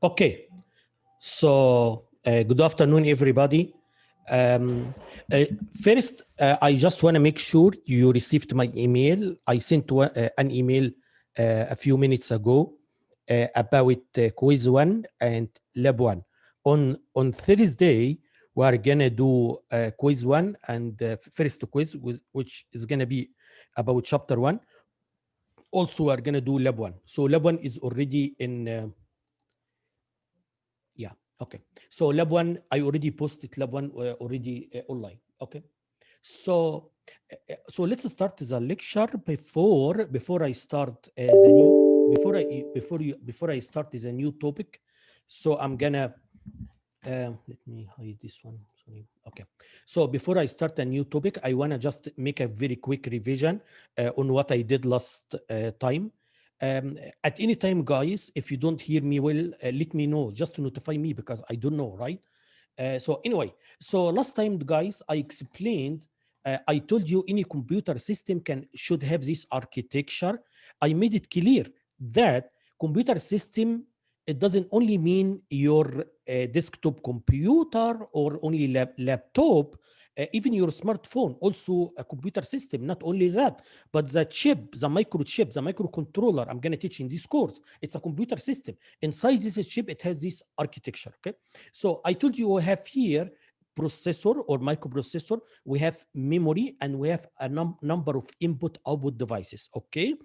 Okay, so good afternoon, everybody. Um, uh, First, I just want to make sure you received my email. I sent an email a few minutes ago about quiz one and lab one. On Thursday, we are gonna do quiz one and first quiz, which is gonna be about chapter one. Also, we are gonna do lab one. So lab one is already in. Yeah. Okay. So lab one, I already posted lab one already online. Okay. So so let's start the lecture before I start the new before I start the new topic. So I'm gonna let me hide this one. Sorry. Okay. So before I start a new topic, I wanna just make a very quick revision on what I did last time. At any time, guys, if you don't hear me well, let me know just to notify me because I don't know, right? So anyway, so last time, guys, I explained. I told you any computer system should have this architecture. I made it clear that computer system, it doesn't only mean your desktop computer or only laptop, even your smartphone, also a computer system. Not only that, but the chip, the microchip, the microcontroller I'm going to teach in this course, it's a computer system. Inside this chip, it has this architecture. Okay. So I told you we have here processor or microprocessor, we have memory, and we have a number of input output devices. Okay.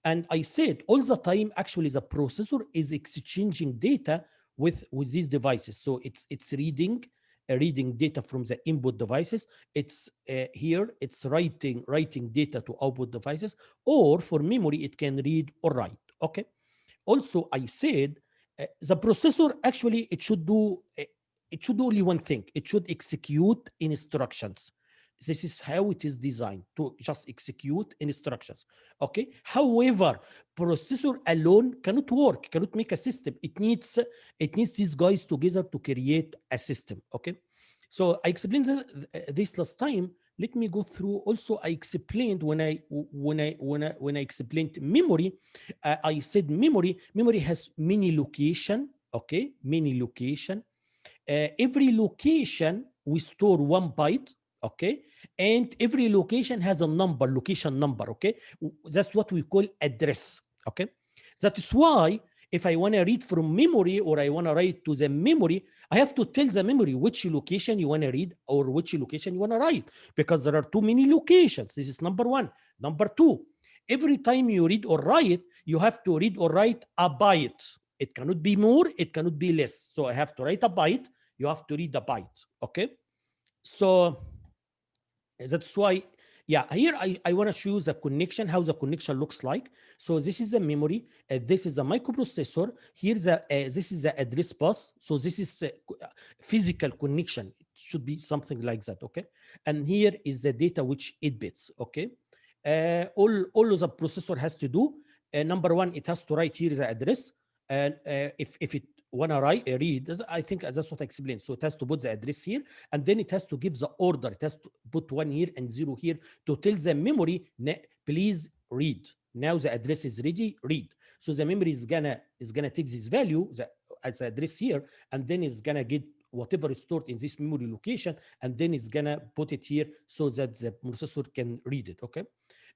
And I said all the time, actually, the processor is exchanging data with these devices. So it's reading data from the input devices. It's here, it's writing data to output devices, or for memory, it can read or write. Okay. Also, I said the processor actually it should do only one thing. It should execute instructions. This is how it is designed, to just execute instructions. Okay. However, processor alone cannot work, cannot make a system. It needs these guys together to create a system. Okay. So I explained this last time. Let me go through. Also, I explained when I explained memory. I said memory has many location. Okay, many location. Every location we store 1 byte. Okay, and every location has a number, location number. Okay, that's what we call address. Okay, that is why if I want to read from memory or I want to write to the memory, I have to tell the memory which location you want to read or which location you want to write, because there are too many locations. This is number one. Number two, every time you read or write, you have to read or write a byte. It cannot be more, it cannot be less. So I have to write a byte, you have to read a byte. Okay. So that's why, yeah, here I want to show the connection, how the connection looks like. So this is the memory, this is a microprocessor. Here's this is the address bus. So this is physical connection. It should be something like that. Okay. And here is the data, which 8 bits. Okay. All of the processor has to do, number one, it has to write here the address. And if it want to read, I think that's what I explained. So it has to put the address here, and then it has to give the order. It has to put 1 here and 0 here to tell the memory, please read. Now the address is ready, read. So the memory is gonna take this value as the address here, and then it's gonna get whatever is stored in this memory location, and then it's gonna put it here so that the processor can read it. Okay.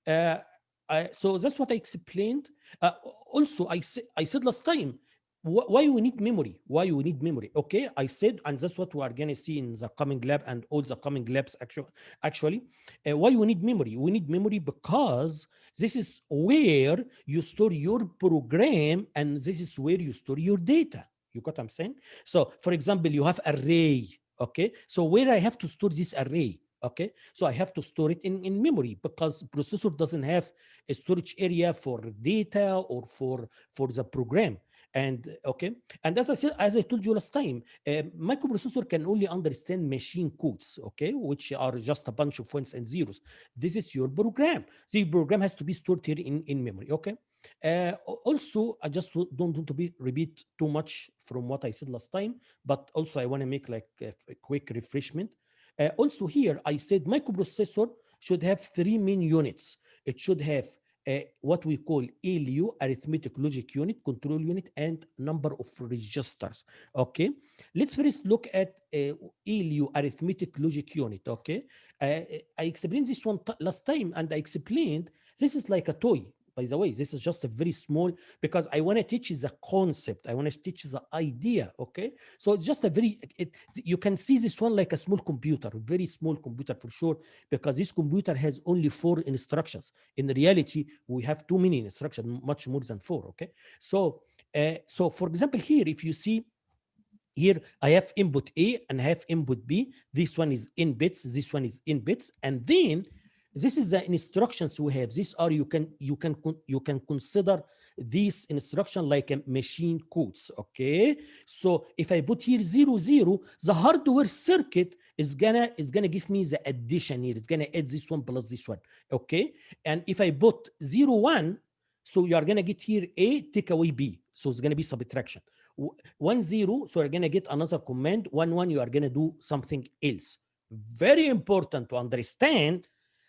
Uh, so that's what I explained. Uh, Also, I said last time, why we need memory? Why we need memory? Okay, I said, and that's what we are going to see in the coming lab and all the coming labs. Actually, why we need memory? We need memory because this is where you store your program, and this is where you store your data. You got what I'm saying? So, for example, you have array. Okay, so where I have to store this array? Okay, so I have to store it in memory, because processor doesn't have a storage area for data or for the program. And okay, and as I said, as I told you last time, microprocessor can only understand machine codes, okay, which are just a bunch of ones and zeros. This is your program. The program has to be stored here in memory. Okay. Also, I just don't want to repeat too much from what I said last time, but also I want to make like a quick refreshment. Also here, I said microprocessor should have 3 main units. It should have what we call ALU, arithmetic logic unit, control unit, and number of registers. Okay, let's first look at ALU, arithmetic logic unit. Okay, I explained this one last time, and I explained this is like a toy. By the way, this is just a very small, because I want to teach the concept. I want to teach the idea. Okay, so it's just a very, you can see this one like a small computer, very small computer for sure, because this computer has only 4 instructions. In reality, we have too many instructions, much more than 4. Okay, so so for example, here, if you see here, I have input A and I have input B. This one is in bits, this one is in bits, and then this is the instructions we have. These are, you can consider these instruction like a machine codes. Okay, so if I put here 0 0, the hardware circuit is gonna give me the addition here. It's gonna add this one plus this one. Okay, and if I put 0 1, so you are gonna get here A, take away B, so it's gonna be subtraction. 1 0, so you're gonna get another command. 1 1, you are gonna do something else. Very important to understand.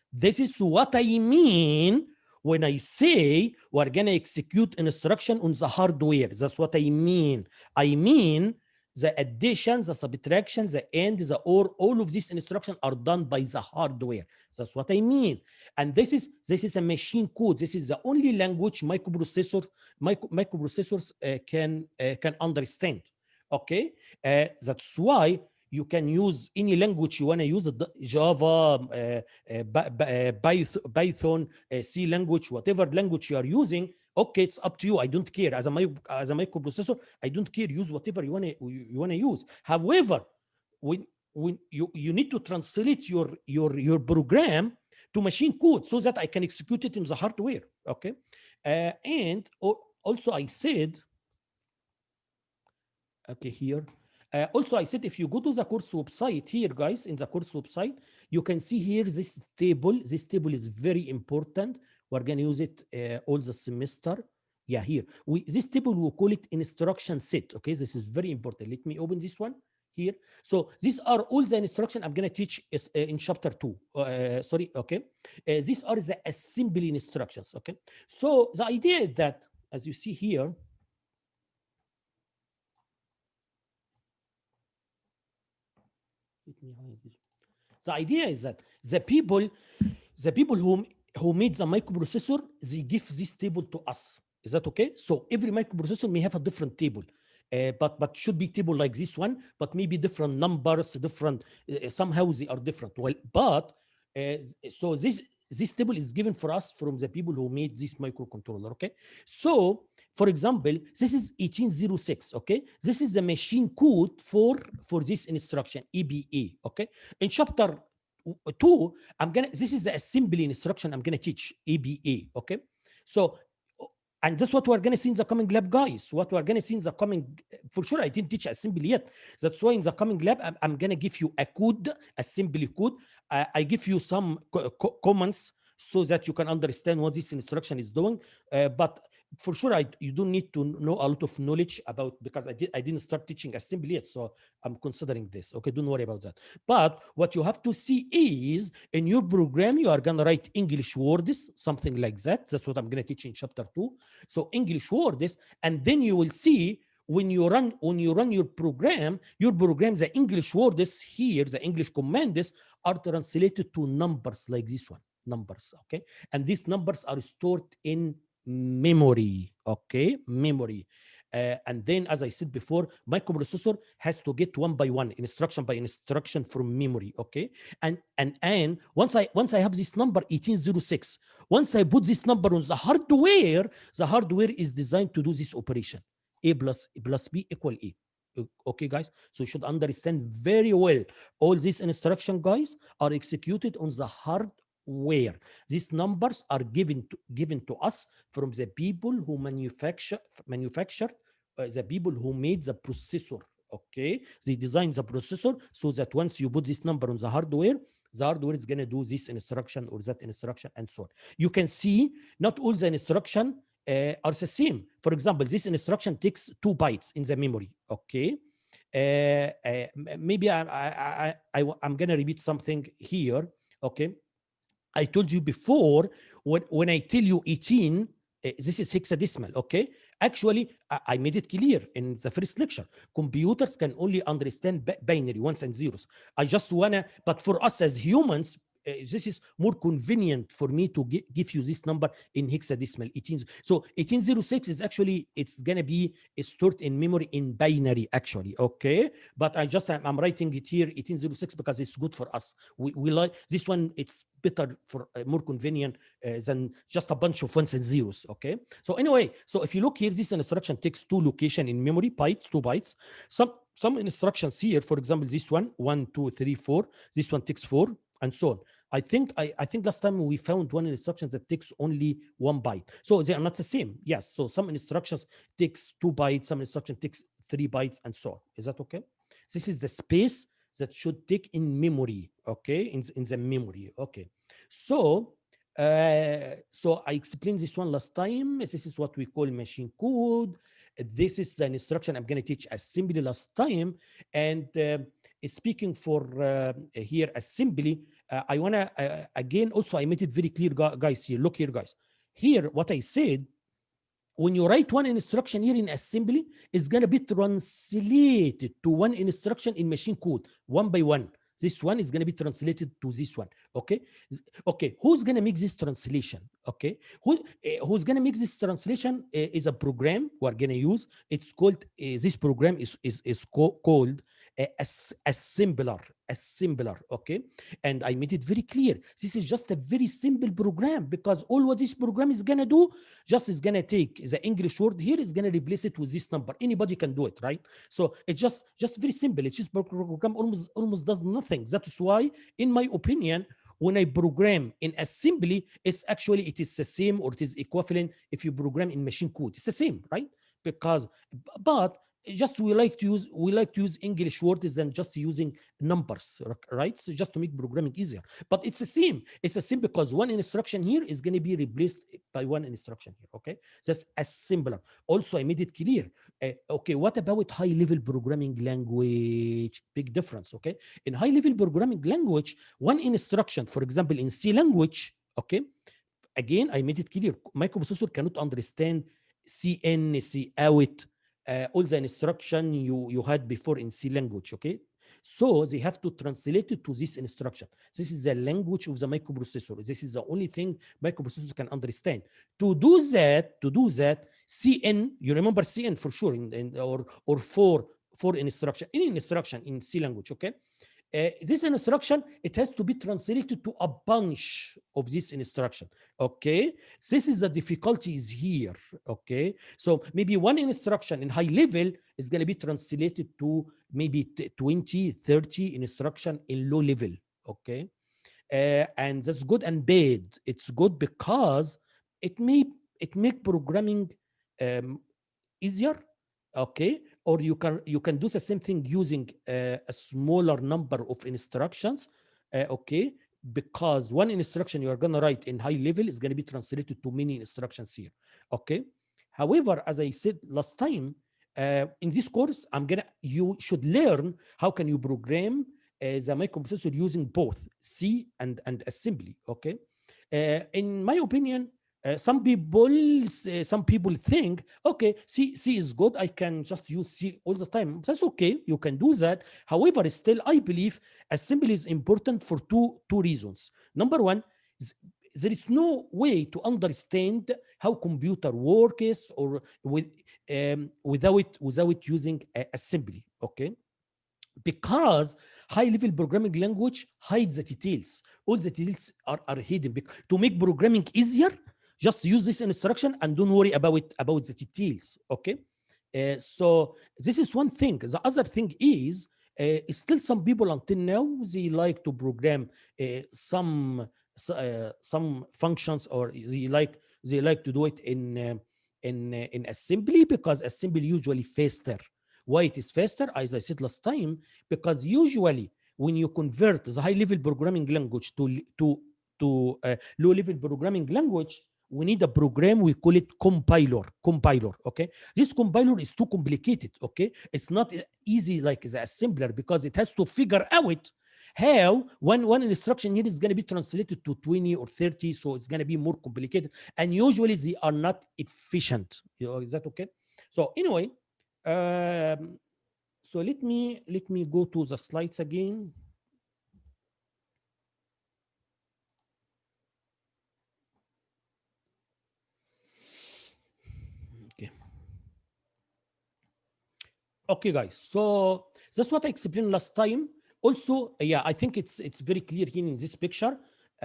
This is what I mean when I say we're going to execute an instruction on the hardware. That's what I mean. I mean the addition, the subtraction, the AND, the OR, all of these instructions are done by the hardware. That's what I mean. And this is a machine code. This is the only language microprocessors can understand. Okay, that's why you can use any language you want to use, Java, Python, C language, whatever language you are using. Okay, it's up to you. I don't care. As a microprocessor, I don't care. Use whatever you want to use. However, when you need to translate your program to machine code so that I can execute it in the hardware. Okay, and also I said, okay, here. Also, I said if you go to the course website here, guys, in the course website, you can see here this table. This table is very important. We're going to use it all the semester. Yeah, here. This table, we call it instruction set. Okay, this is very important. Let me open this one here. So these are all the instruction I'm going to teach in chapter 2. Sorry, okay. These are the assembly instructions, okay. So the idea is that, as you see here, let me hide this. The idea is that the people who made the microprocessor, they give this table to us. Is that okay? So every microprocessor may have a different table, but should be table like this one, but maybe different numbers, different somehow they are different. Well, but so this table is given for us from the people who made this microcontroller. Okay, so for example, this is 1806. Okay, this is the machine code for this instruction EBA. Okay, in chapter 2, this is the assembly instruction I'm gonna teach, EBA. Okay, so and that's what we're gonna see in the coming lab, guys. What we're gonna see in the coming, for sure, I didn't teach assembly yet. That's why in the coming lab, I'm gonna give you a code, assembly code. I give you some comments so that you can understand what this instruction is doing. But for sure, you don't need to know a lot of knowledge about, because I didn't start teaching assembly yet, so I'm considering this. Okay, don't worry about that. But what you have to see is in your program, you are gonna write English words, something like that. That's what I'm gonna teach in chapter 2. So English words, and then you will see when you run your program, the English words here, the English commands are translated to numbers like this one, numbers. Okay, and these numbers are stored in memory. Okay, memory. And then, as I said before, microprocessor has to get one by one, instruction by instruction from memory. Okay, and once I have this number 1806, once I put this number on the hardware is designed to do this operation: A plus B equal A. Okay, guys, so you should understand very well all these instructions, guys, are executed on the hardware. These numbers are given to us from the people who manufactured the people who made the processor. Okay, they designed the processor so that once you put this number on the hardware is going to do this instruction or that instruction, and so on. You can see not all the instruction are the same. For example, this instruction takes 2 bytes in the memory. Okay, maybe I'm going to repeat something here. Okay, I told you before, when I tell you 18, this is hexadecimal, okay? Actually, I made it clear in the first lecture. Computers can only understand binary, ones and zeros. I just wanna, but for us as humans, this is more convenient for me to give you this number in hexadecimal 18. So 1806 is actually, it's gonna be stored in memory in binary actually, okay? But I'm writing it here 1806 because it's good for us. We like this one, it's better for more convenient than just a bunch of ones and zeros, okay? So anyway, so if you look here, this instruction takes 2 location in memory, bytes, 2 bytes. Some instructions here, for example, this one, 1, 2, 3, 4, this one takes 4, and so on. I think last time we found one instruction that takes only 1 byte. So they are not the same. Yes. So some instructions takes 2 bytes, some instruction takes 3 bytes, and so on. Is that okay? This is the space that should take in memory, okay? In the memory, okay. So so I explained this one last time. This is what we call machine code. This is an instruction I'm going to teach assembly last time. And speaking for here assembly, I want to, again, also I made it very clear, guys, here. Look here, guys. Here, what I said, when you write one instruction here in assembly, it's going to be translated to one instruction in machine code, one by one. This one is going to be translated to this one, okay? Okay, who's going to make this translation, okay? Who's going to make this translation is a program we're going to use. It's called, this program is called assembler, okay? And I made it very clear. This is just a very simple program, because all what this program is going to do, just is going to take the English word here, is going to replace it with this number. Anybody can do it, right? So it's just very simple. It's just program almost does nothing. That is why, in my opinion, when I program in assembly, it is the same, or it is equivalent if you program in machine code. It's the same, right? Because, but just we like to use English words than just using numbers, right? So just to make programming easier. But it's the same. It's the same because one instruction here is going to be replaced by one instruction here. Okay, that's assembler. Also, I made it clear. Okay, what about high-level programming language? Big difference. Okay, in high-level programming language, one instruction, for example, in C language. Okay, again, I made it clear. Microprocessor cannot understand CN, Cout, all the instruction you had before in C language, okay? So they have to translate it to this instruction. This is the language of the microprocessor. This is the only thing microprocessor can understand. To do that, CN, you remember CN for sure, or for instruction, any instruction in C language, okay? This instruction, it has to be translated to a bunch of this instruction, okay? This is the difficulty is here, okay? So maybe one instruction in high level is going to be translated to maybe 20, 30 instruction in low level, okay? And that's good and bad. It's good because it make programming easier, okay? Or you can do the same thing using a smaller number of instructions, okay? Because one instruction you are going to write in high level is going to be translated to many instructions here, okay? However, as I said last time, in this course, you should learn how can you program the microprocessor using both C and assembly, okay? In my opinion, some people think, okay, C is good, I can just use C all the time. That's okay, you can do that. However, still, I believe assembly is important for two reasons. Number one, there is no way to understand how computer works or without using assembly, okay? Because high-level programming language hides the details. All the details are hidden. To make programming easier, just use this instruction and don't worry about the details, okay? So this is one thing. The other thing is, still some people until now, they like to program some functions, or they like to do it in assembly, because assembly usually faster. Why it is faster? As I said last time, because usually when you convert the high-level programming language to low-level programming language, we need a program, we call it compiler, okay? This compiler is too complicated, okay? It's not easy like the assembler, because it has to figure out how one instruction here is going to be translated to 20 or 30, so it's going to be more complicated, and usually they are not efficient. Is that okay? So anyway, so let me go to the slides again. Okay. Okay, guys. So that's what I explained last time. Also, yeah, I think it's very clear here in this picture.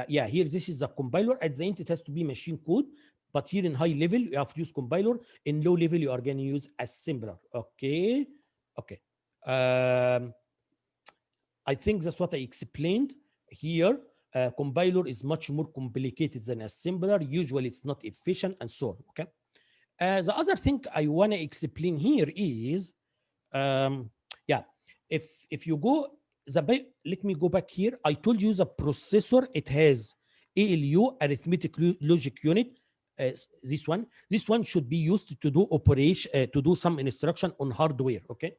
Yeah, here this is the compiler. At the end, it has to be machine code. But here in high level, you have to use compiler. In low level, you are going to use assembler. Okay. Okay. I think that's what I explained here. Compiler is much more complicated than assembler. Usually, it's not efficient and so on. Okay. The other thing I want to explain here is yeah, if you go let me go back here. I told you the processor, it has ALU, arithmetic logic unit. This one should be used to do operation, to do some instruction on hardware. Okay.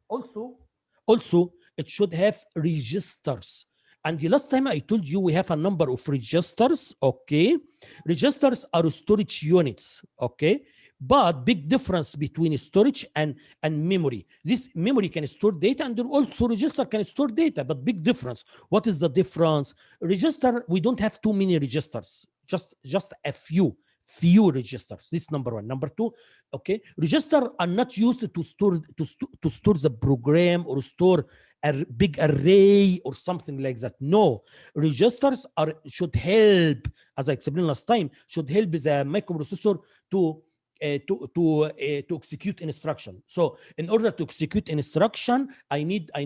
Also it should have registers, and the last time I told you we have a number of registers. Okay. Registers are storage units. Okay. But big difference between storage and memory. This memory can store data, and also register can store data, but big difference. What is the difference? Register, we don't have too many registers, just a few registers. This number one. Number two, okay, register are not used to store the program or store a big array or something like that. No, registers should help, as I explained last time, should help the microprocessor to execute instruction. So in order to execute instruction, I need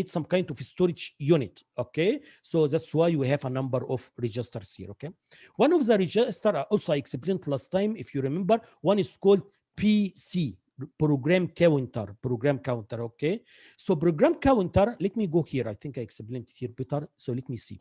some kind of storage unit. Okay, so that's why we have a number of registers here. Okay, one of the register also I explained last time, if you remember, one is called PC, program counter. Okay, so program counter, let me go here. I think I explained it here better, so let me see.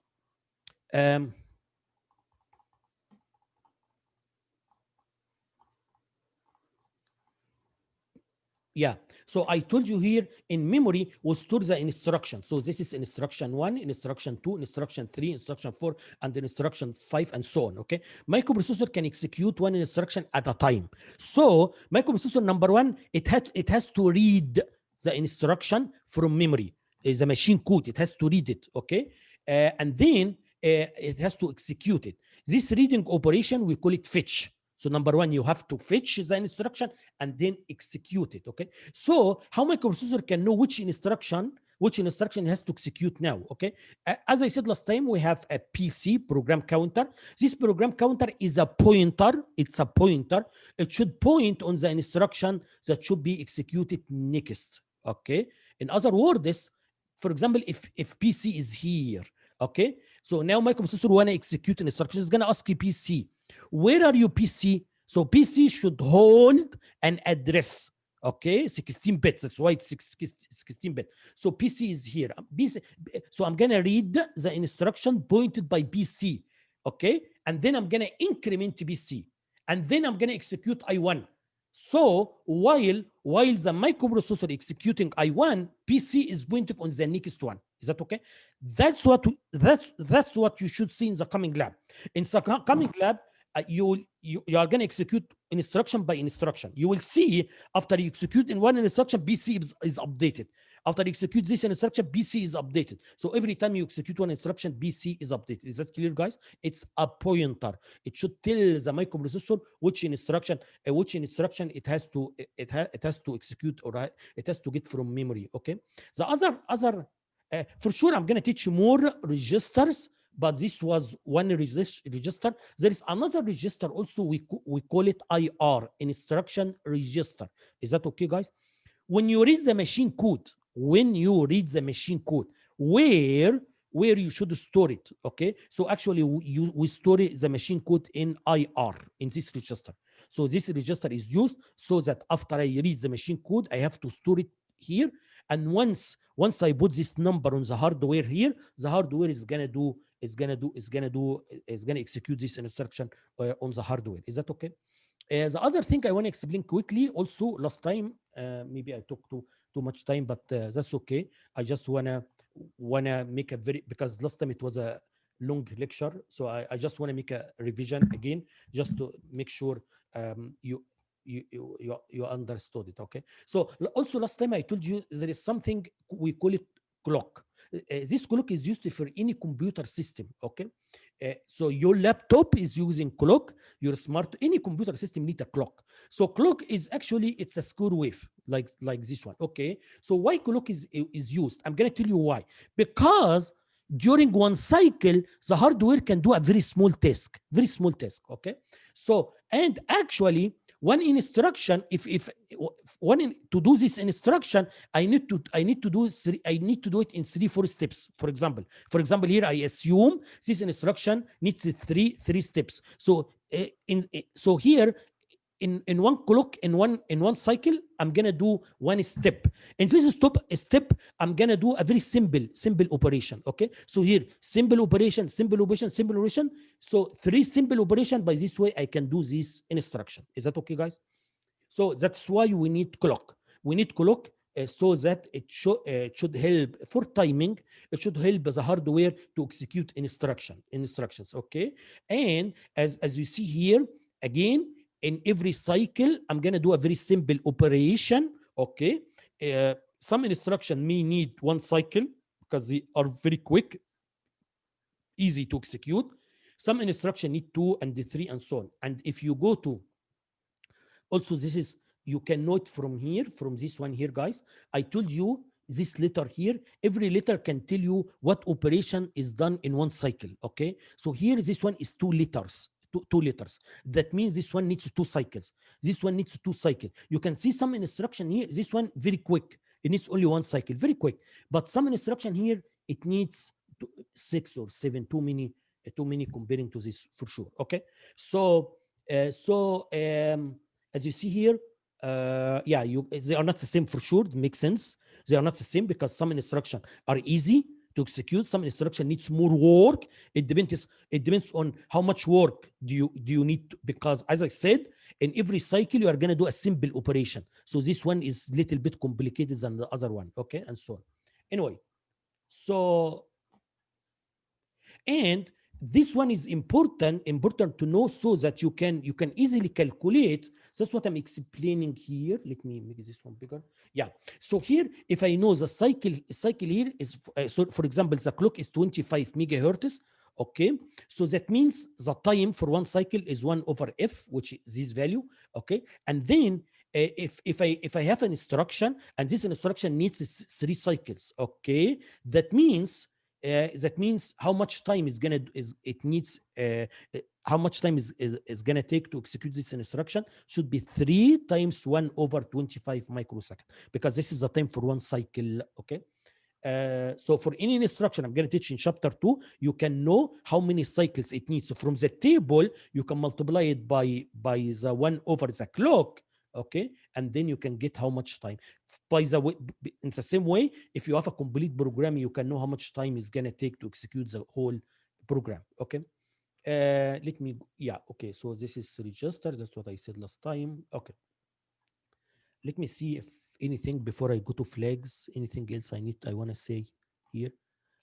Yeah, so I told you here in memory we store the instruction. So this is instruction 1, instruction 2, instruction 3, instruction 4, and instruction 5, and so on. Okay, microprocessor can execute one instruction at a time. So microprocessor number 1, it has to read the instruction from memory. Is a machine code, it has to read it. Okay, and then it has to execute it. This reading operation, we call it fetch. So number 1, you have to fetch the instruction and then execute it. Okay, so how microprocessor can know which instruction has to execute now? Okay, as I said last time, we have a PC, program counter. This program counter is a pointer. It's a pointer. It should point on the instruction that should be executed next. Okay, in other words, for example, if PC is here, okay, so now microprocessor want to execute an instruction, it's going to ask you PC, where are you PC? So PC should hold an address. Okay, 16 bits. That's why it's 16 bit. So PC is here. So I'm gonna read the instruction pointed by PC. Okay, and then I'm gonna increment PC, and then I'm gonna execute I1. So while the microprocessor executing I1, PC is pointing on the next one. Is that okay? That's what you should see in the coming lab. In the coming lab, you are going to execute instruction by instruction. You will see after you execute in one instruction, PC is updated. After you execute this instruction, PC is updated. So every time you execute one instruction, PC is updated. Is that clear, guys? It's a pointer. It should tell the microprocessor which instruction it has to execute, or it has to get from memory. Okay. The other for sure, I'm going to teach more registers, but this was one register. There is another register also, we call it IR, instruction register. Is that okay, guys? When you read the machine code, where you should store it. Okay, so actually we store the machine code in IR, in this register. So this register is used so that after I read the machine code, I have to store it here. And once I put this number on the hardware here, the hardware is gonna execute this instruction on the hardware. Is that okay? The other thing I want to explain quickly also, last time maybe I took too much time, but that's okay. I just wanna wanna make a very, because last time it was a long lecture, so I just want to make a revision again, just to make sure you understood it. Okay. So also last time I told you there is something we call it clock. This clock is used for any computer system. Okay. So your laptop is using clock, your smart, any computer system need a clock. So clock is actually, it's a square wave like this one. Okay. So why clock is used? I'm going to tell you why. Because during one cycle, the hardware can do a very small task, very small task. Okay. So, and actually one instruction, if to do this instruction, I need to do it in 3-4 steps. For example, here I assume this instruction needs three steps. So so here in one clock, in one cycle, I'm gonna do one step. In this step, I'm gonna do a very simple operation. Okay. So here, simple operation. So 3 simple operation. By this way, I can do this instruction. Is that okay, guys? So that's why we need clock. We need clock so that it should help for timing. It should help the hardware to execute instructions. Okay. And as you see here, again, in every cycle, I'm going to do a very simple operation. Okay. Some instruction may need one cycle because they are very quick, easy to execute. Some instruction need 2 and 3 and so on. And if you go to, also this is, you can note from here, from this one here, guys, I told you this letter here, every letter can tell you what operation is done in one cycle. Okay. So here, this one is 2 letters. Two letters. That means this one needs 2 cycles. This one needs 2 cycles. You can see some instruction here. This one very quick. It needs only 1 cycle, very quick. But some instruction here, it needs 6 or 7. Too many comparing to this for sure. Okay. So as you see here, yeah, they are not the same for sure. It makes sense. They are not the same because some instruction are easy to execute, some instruction needs more work. It depends on how much work do you need because as I said, in every cycle you are going to do a simple operation. So this one is a little bit complicated than the other one. Okay, and so on. Anyway, so and this one is important to know so that you can easily calculate. That's what I'm explaining here. Let me make this one bigger. Yeah. So here, if I know the cycle here is, so for example, the clock is 25 megahertz. Okay. So that means the time for one cycle is 1/f, which is this value. Okay. And then if I have an instruction and this instruction needs 3 cycles. Okay. That means how much time how much time is gonna take to execute this instruction should be 3 times 1/25 microsecond, because this is the time for one cycle. Okay. So for any instruction I'm going to teach in chapter 2, you can know how many cycles it needs. So from the table, you can multiply it by the 1/the clock. Okay, and then you can get how much time. By the way, in the same way, if you have a complete program, you can know how much time it's going to take to execute the whole program. Okay. Let me, yeah, okay, so this is register. That's what I said last time. Okay, let me see if anything before I go to flags, anything else I want to say here.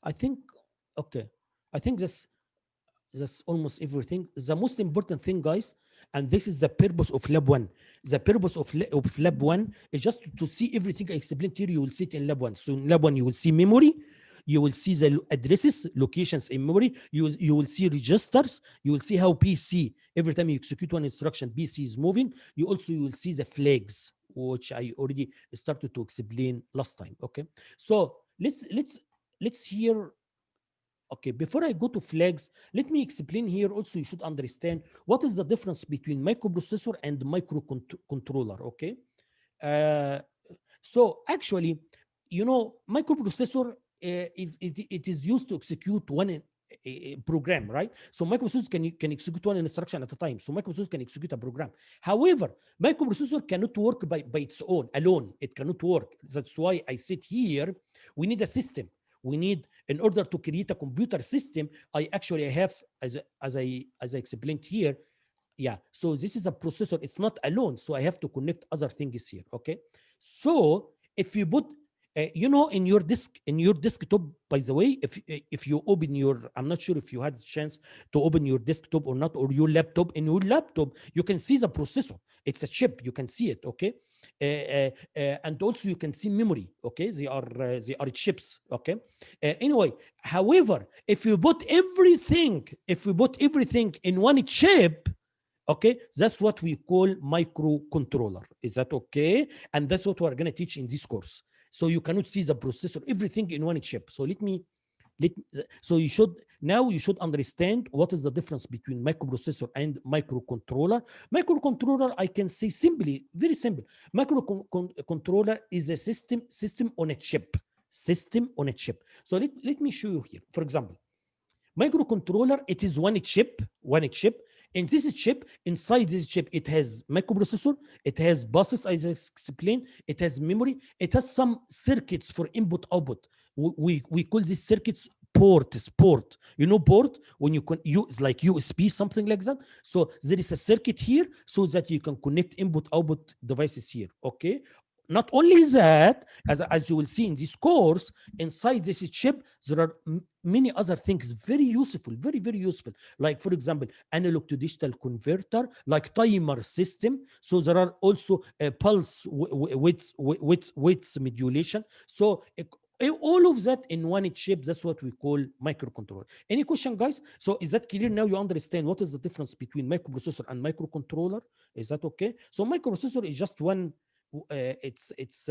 I think, okay, I think that's almost everything. The most important thing, guys, and this is the purpose of lab 1. The purpose of lab 1 is just to see everything I explained here. You will see it in lab 1. So in lab 1, you will see memory, you will see the addresses, locations in memory, you will see registers, you will see how PC, every time you execute one instruction, PC is moving. You will see the flags, which I already started to explain last time. Okay, so let's hear. Okay, before I go to flags, let me explain here also. You should understand what is the difference between microprocessor and microcontroller. Okay, uh, so actually, microprocessor it is used to execute one program, right? So microprocessor can execute one instruction at a time. So microprocessor can execute a program. However, microprocessor cannot work by its own alone. It cannot work. That's why I said here we need a system. We need, in order to create a computer system, I have, as I explained here, yeah, so this is a processor. It's not alone, so I have to connect other things here. Okay, so if you put you know, in your desktop, by the way, if you open your, I'm not sure if you had a chance to open your desktop or not, or your laptop. In your laptop you can see the processor, it's a chip, you can see it, okay. And also you can see memory, okay. They are chips, okay. Anyway, however, if we put everything in one chip, okay, that's what we call microcontroller. Is that okay? And that's what we're going to teach in this course. So you cannot see the processor, everything in one chip. So so you should understand what is the difference between microprocessor and microcontroller. Microcontroller, I can say simply, very simple. Microcontroller is a system on a chip. System on a chip. So let me show you here. For example, microcontroller, it is one chip. In this chip, inside this chip, it has microprocessor, it has buses, as I explained, it has memory, it has some circuits for input output. We call these circuits port. You know port, when you can use like USB, something like that. So there is a circuit here so that you can connect input output devices here, okay. Not only that, as you will see in this course, inside this chip, there are many other things very useful, very useful. Like, for example, analog to digital converter, like timer system. So there are also pulse width modulation. So all of that in one chip, that's what we call microcontroller. Any question, guys? So is that clear now? You understand what is the difference between microprocessor and microcontroller? Is that okay? So microprocessor is just one, it's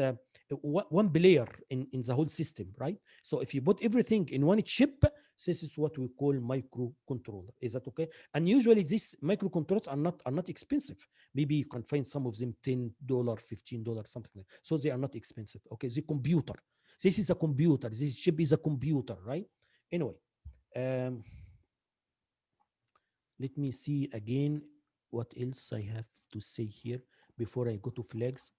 one player in the whole system, right? So if you put everything in one chip, this is what we call microcontroller. Is that okay? And usually these microcontrollers are not expensive. Maybe you can find some of them $10, $15, something like that. So they are not expensive. Okay, the computer. This is a computer. This chip is a computer, right? Anyway, um, let me see again what else I have to say here before I go to flags.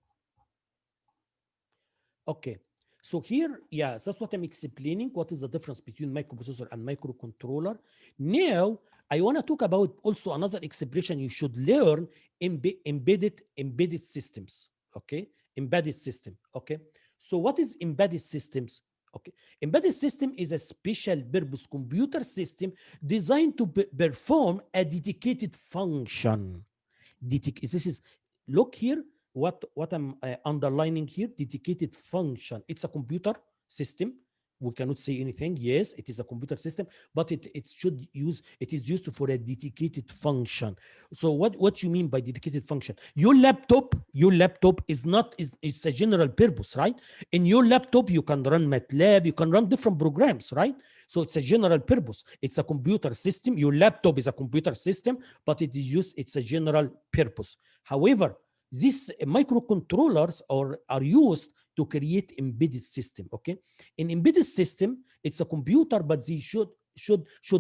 Okay, so here, yeah, that's what I'm explaining. What is the difference between microprocessor and microcontroller? Now, I want to talk about also another expression you should learn: embedded systems. Okay, embedded system. Okay, so what is embedded systems? Okay, embedded system is a special purpose computer system designed to perform a dedicated function. This is, look here, what I'm underlining here: dedicated function. It's a computer system. We cannot say anything. Yes, it is a computer system, but it is used for a dedicated function. So what you mean by dedicated function? Your laptop is not, it's a general purpose, right? In your laptop you can run MATLAB, you can run different programs, right? So it's a general purpose. It's a computer system. Your laptop is a computer system, but it's a general purpose. However, these microcontrollers are used to create embedded system. Okay, in embedded system, it's a computer, but they should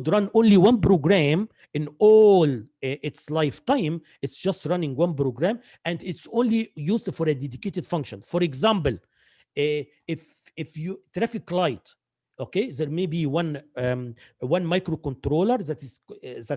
run only one program in all its lifetime. It's just running one program, and it's only used for a dedicated function. For example, if you traffic light, okay, there may be one microcontroller that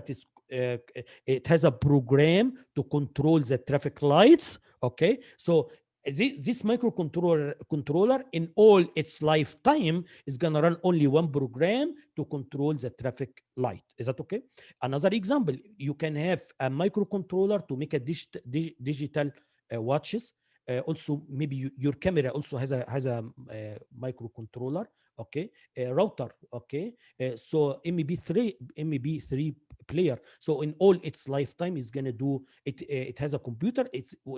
is it has a program to control the traffic lights. Okay, so this microcontroller in all its lifetime is going to run only one program to control the traffic light. Is that okay? Another example, you can have a microcontroller to make a digital watches. Also, maybe your camera also has a microcontroller. Okay, a router. Okay, so mb3 player. So in all its lifetime is going to do it. It has a computer.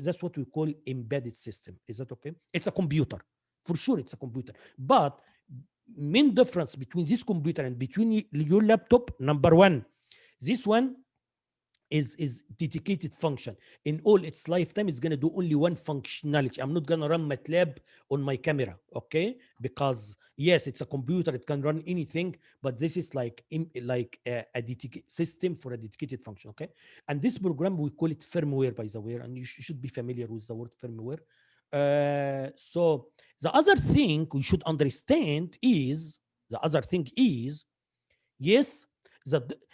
That's what we call embedded system. Is that okay? It's a computer, for sure. It's a computer, but main difference between this computer and between your laptop: number one, this one is dedicated function. In all its lifetime, it's going to do only one functionality. I'm not going to run MATLAB on my camera, okay? Because yes, it's a computer, it can run anything, but this is like a dedicated system for a dedicated function, okay? And this program, we call it firmware, by the way, and you should be familiar with the word firmware. So the other thing we should understand is, yes,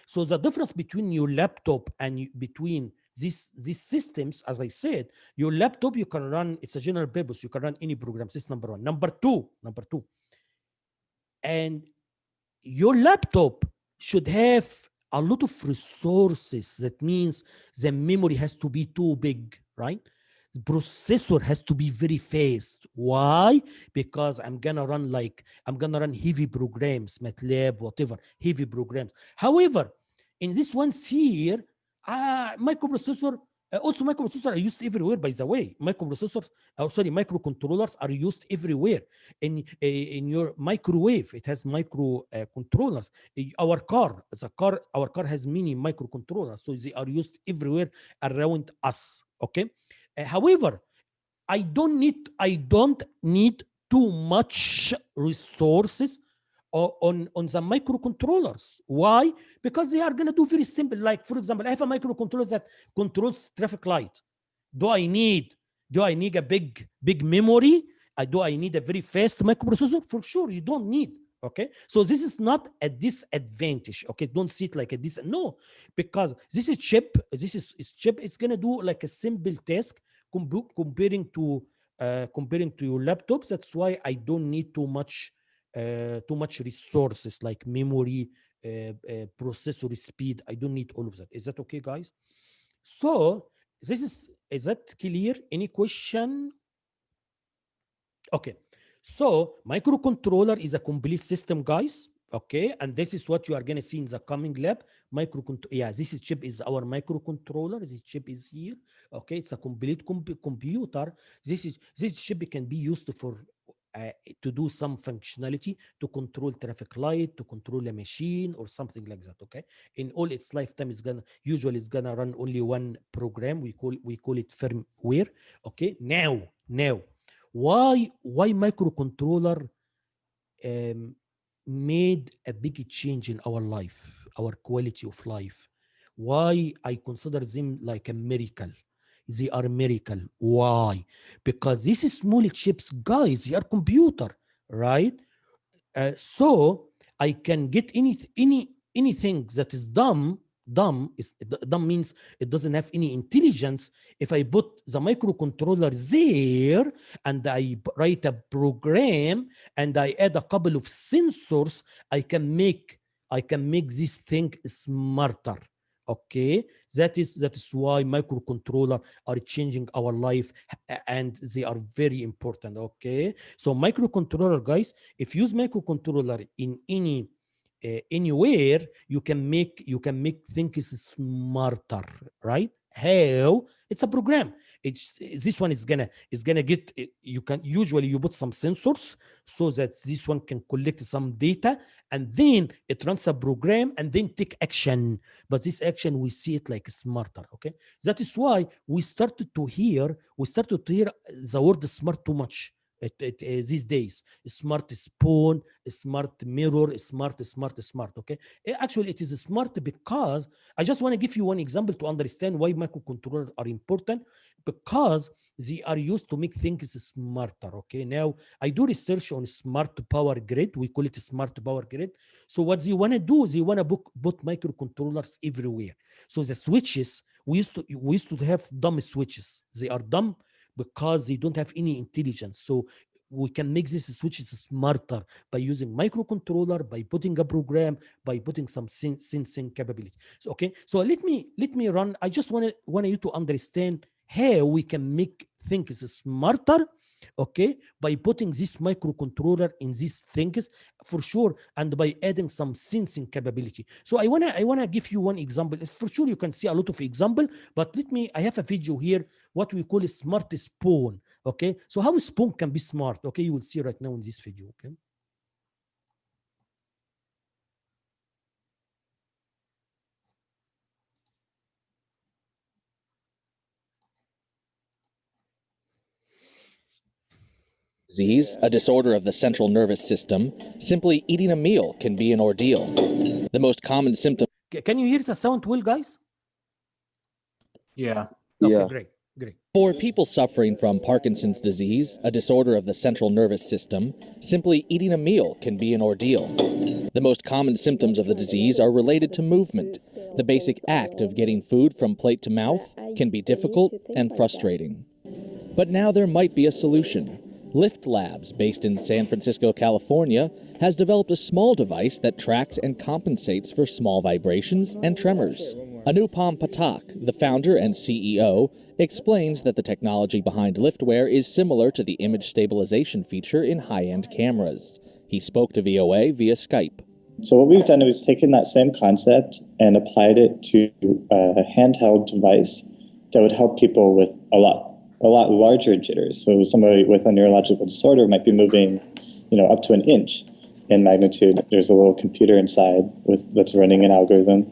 so the difference between your laptop and between these systems, as I said, your laptop, you can run, it's a general purpose, you can run any programs. This is number one. Number two, and your laptop should have a lot of resources. That means the memory has to be too big, right? The processor has to be very fast. Why? Because I'm gonna run heavy programs, MATLAB, whatever, heavy programs. However, in this ones here, microprocessor, also microprocessors are used everywhere, by the way. Microcontrollers are used everywhere. In your microwave, it has micro controllers. Our car has many microcontrollers, so they are used everywhere around us. Okay. However, I don't need too much resources on the microcontrollers. Why? Because they are going to do very simple. Like, for example, I have a microcontroller that controls traffic light. Do I need a big memory? Do I need a very fast microprocessor? For sure, you don't need. Okay, so this is not a disadvantage. Okay, don't see it like a no, because this is chip. It's gonna do like a simple task comparing to your laptops. That's why I don't need too much resources like memory, processor speed. I don't need all of that. Is that okay, guys? So is that clear? Any question? Okay, so microcontroller is a complete system, guys. Okay, and this is what you are going to see in the coming lab. This chip is our microcontroller. This chip is here. Okay, it's a complete computer. This chip can be used for to do some functionality, to control traffic light, to control a machine or something like that. Okay, in all its lifetime, it's gonna run only one program. We call it firmware. Okay, now why microcontroller made a big change in our life, our quality of life? Why I consider them like a miracle? They are a miracle. Why? Because these small chips, guys, they are computer, right? So I can get anything that is dumb means it doesn't have any intelligence. If I put the microcontroller there and I write a program and I add a couple of sensors, I can make this thing smarter. Okay, that is why microcontroller are changing our life, and they are very important. Okay, so microcontroller, guys, if you use microcontroller in anywhere, you can make things smarter, right? How? It's a program. This one is gonna get, you can usually you put some sensors so that this one can collect some data, and then it runs a program and then take action. But this action, we see it like smarter. Okay, that is why we started to hear the word smart too much these days. Smart spoon, smart mirror, smart. Okay, actually it is smart because I just want to give you one example to understand why microcontrollers are important, because they are used to make things smarter. Okay, now I do research on smart power grid. We call it smart power grid. So what they want to do is they want to put microcontrollers everywhere. So the switches, we used to have dumb switches. They are dumb because they don't have any intelligence. So we can make these switches smarter by using microcontroller, by putting a program, by putting some sensing capability. So okay, so let me run. I just want you to understand how we can make things smarter, okay, by putting this microcontroller in these things, for sure, and by adding some sensing capability. So I wanna give you one example. For sure you can see a lot of example, but I have a video here, what we call a smart spoon. Okay, so how a spoon can be smart. Okay, you will see right now in this video. Okay, Disease, a disorder of the central nervous system, simply eating a meal can be an ordeal. The most common symptom. Can you hear the sound well, guys? Yeah. Okay, Yeah. great. For people suffering from Parkinson's disease, a disorder of the central nervous system, simply eating a meal can be an ordeal. The most common symptoms of the disease are related to movement. The basic act of getting food from plate to mouth can be difficult and frustrating. But now there might be a solution. Lift Labs, based in San Francisco, California, has developed a small device that tracks and compensates for small vibrations and tremors. Anupam Patak, the founder and CEO, explains that the technology behind Liftware is similar to the image stabilization feature in high-end cameras. He spoke to VOA via Skype. So what we've done is taken that same concept and applied it to a handheld device that would help people with a lot larger jitters. So somebody with a neurological disorder might be moving, up to an inch in magnitude. There's a little computer inside that's running an algorithm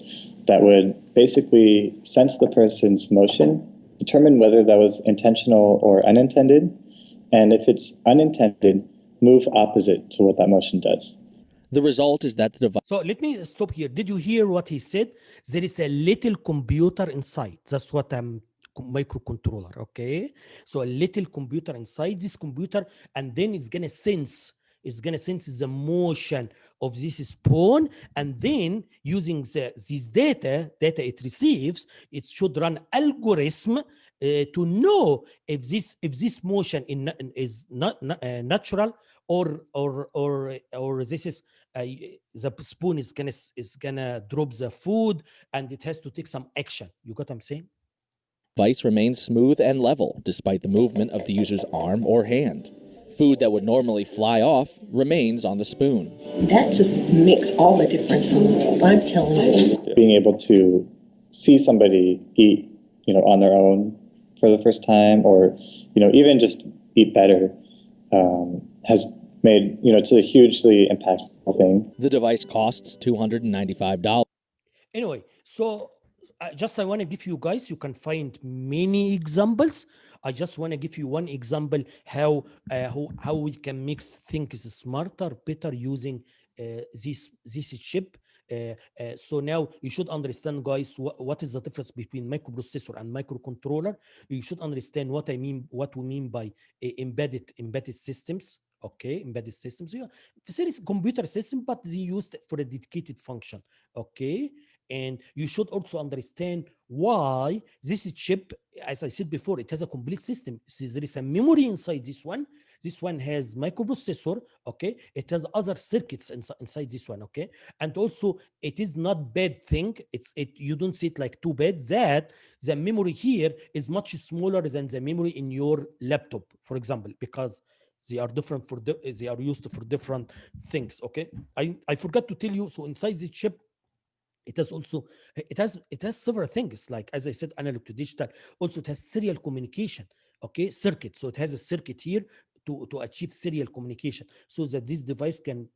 that would basically sense the person's motion, determine whether that was intentional or unintended, and if it's unintended, move opposite to what that motion does. The result is that the device... So let me stop here. Did you hear what he said? There is a little computer inside. That's what I'm microcontroller, okay? So a little computer inside this computer, and then it's gonna sense the motion of this spoon, and then using this data it receives, it should run algorithm to know if this motion is not natural or this is the spoon is gonna drop the food and it has to take some action. You got what I'm saying? Device remains smooth and level despite the movement of the user's arm or hand. Food that would normally fly off remains on the spoon. That just makes all the difference. I'm telling you. Being able to see somebody eat, on their own for the first time, or, even just eat better, has made, it's a hugely impactful thing. The device costs $295. Anyway, so I want to give you guys, you can find many examples. I just want to give you one example how we can make things smarter, better using this chip. So now you should understand, guys, what is the difference between microprocessor and microcontroller. You should understand what we mean by embedded systems. Okay, embedded systems. Yeah, there is computer system, but they used for a dedicated function. Okay, and you should also understand why this chip, as I said before, it has a complete system. So there is a memory inside this one. This one has microprocessor. Okay, it has other circuits inside this one. Okay, and also it is not bad thing. You don't see it like too bad that the memory here is much smaller than the memory in your laptop, for example, because they are different they are used for different things. Okay, I forgot to tell you. So inside the chip, it has several things, like, as I said, analog to digital. Also, it has serial communication. Okay, circuit. So it has a circuit here to achieve serial communication, so that this device can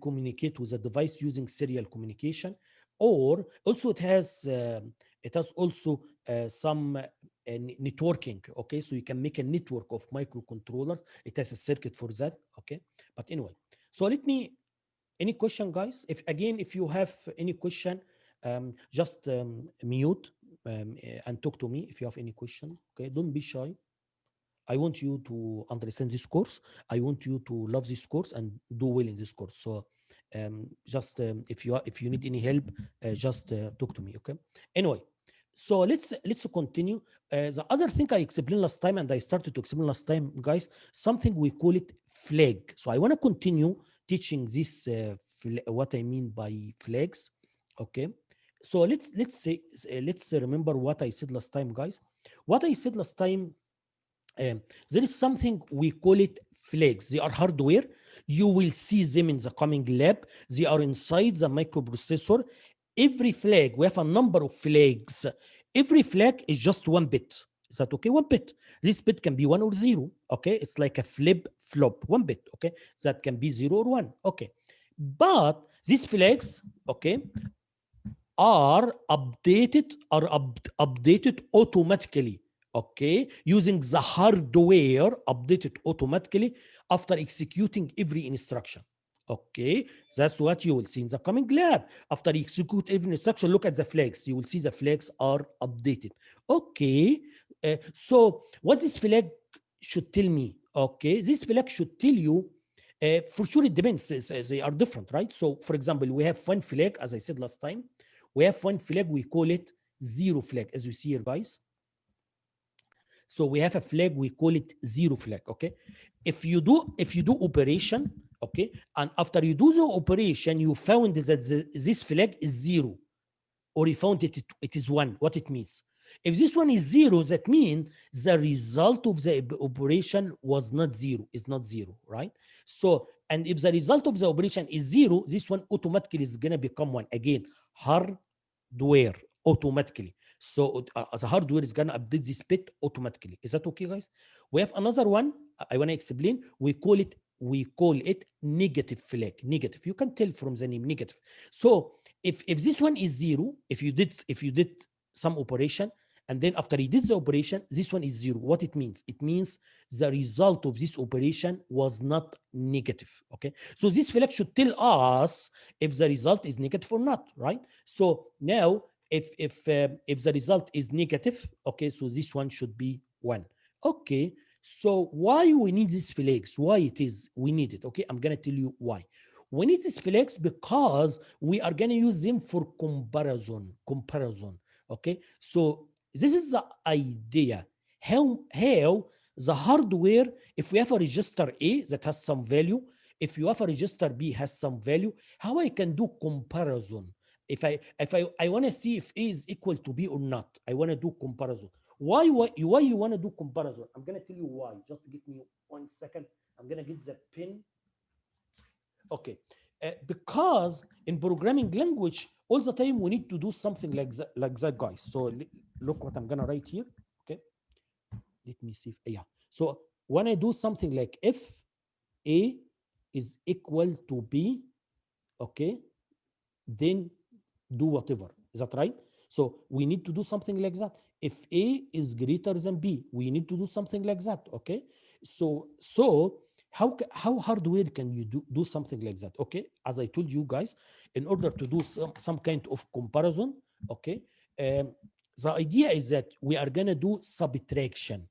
communicate with a device using serial communication. Or also it has also some networking. Okay, so you can make a network of microcontrollers. It has a circuit for that. Okay, but anyway, so any question, guys? If you have any question, just mute and talk to me if you have any question. Okay, don't be shy. I want you to understand this course. I want you to love this course and do well in this course. So just if you need any help, just talk to me. Okay. Anyway, so let's continue. The other thing I explained last time, and I started to explain last time, guys, something we call it flag. So I want to continue teaching this what I mean by flags. Okay. So let's remember what I said last time, guys. What I said last time. There is something we call it flags. They are hardware. You will see them in the coming lab. They are inside the microprocessor. Every flag, we have a number of flags. Every flag is just one bit. Is that okay? One bit. This bit can be 1 or 0. Okay, it's like a flip-flop. 1 bit. Okay, that can be 0 or 1. Okay, but these flags, okay, are updated automatically. Okay, using the hardware, updated automatically after executing every instruction. Okay, that's what you will see in the coming lab. After you execute every instruction, look at the flags. You will see the flags are updated. Okay, so what this flag should tell me? Okay, this flag should tell you, for sure it depends. They are different, right? So, for example, we have one flag, as I said last time. we have one flag, we call it zero flag, as you see here, guys. So we have a flag, we call it zero flag, okay? If you do operation, okay, and after you do the operation, you found that this flag is zero, or you found it is one, what it means? If this one is zero, that means the result of the operation was not zero, is not zero, right? So, and if the result of the operation is zero, this one automatically is gonna become one. Again, hardware, automatically. So the hardware is gonna update this bit automatically. Is that okay, guys? We have another one I wanna explain. We call it negative flag. Negative. You can tell from the name, negative. So if this one is zero, if you did some operation, and then after you did the operation, this one is zero. What it means? It means the result of this operation was not negative. Okay. So this flag should tell us if the result is negative or not, right? So now, if the result is negative, okay, so this one should be one. Okay. So why we need these flags? Why it is we need it? Okay, I'm gonna tell you why. We need these flags because we are gonna use them for comparison. Okay, so this is the idea. How the hardware, if we have a register A that has some value, if you have a register B has some value, how I can do comparison? If I want to see if A is equal to B or not, I want to do comparison. Why you want to do comparison? I'm going to tell you why. Just give me 1 second. I'm going to get the pen. Okay. Because in programming language, all the time we need to do something like that, guys. So look what I'm going to write here. Okay. Let me see. Yeah. So when I do something like if A is equal to B, okay, then do whatever. Is that right? So we need to do something like that. If A is greater than B, we need to do something like that. Okay. So how hardware can you do something like that? Okay. As I told you guys, in order to do some kind of comparison, okay, the idea is that we are gonna do subtraction.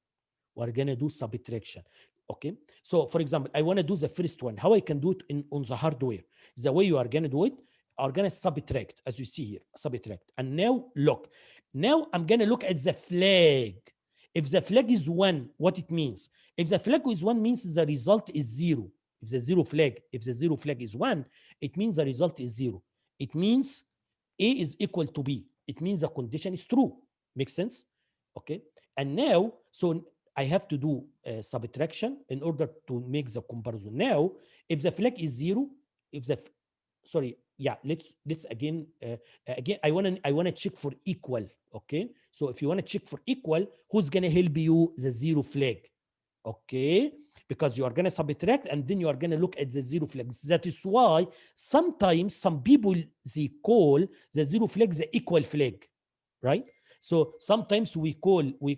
We're gonna do subtraction. Okay. So for example, I want to do the first one. How I can do it on the hardware? The way you are gonna do it, are going to subtract, as you see here, subtract. And now look, now I'm going to look at the flag. If the flag is 1, what it means? If the flag is 1 means the result is 0. If the zero flag is 1, it means the result is 0. It means A is equal to B. It means the condition is true. Makes sense? Okay. And now, so I have to do subtraction in order to make the comparison. Now, if the flag is 0, let's again I want to check for equal. Okay, so if you want to check for equal, who's going to help you? The zero flag. Okay, because you are going to subtract and then you are going to look at the zero flag. That is why sometimes some people, they call the zero flag the equal flag, right? So sometimes we call the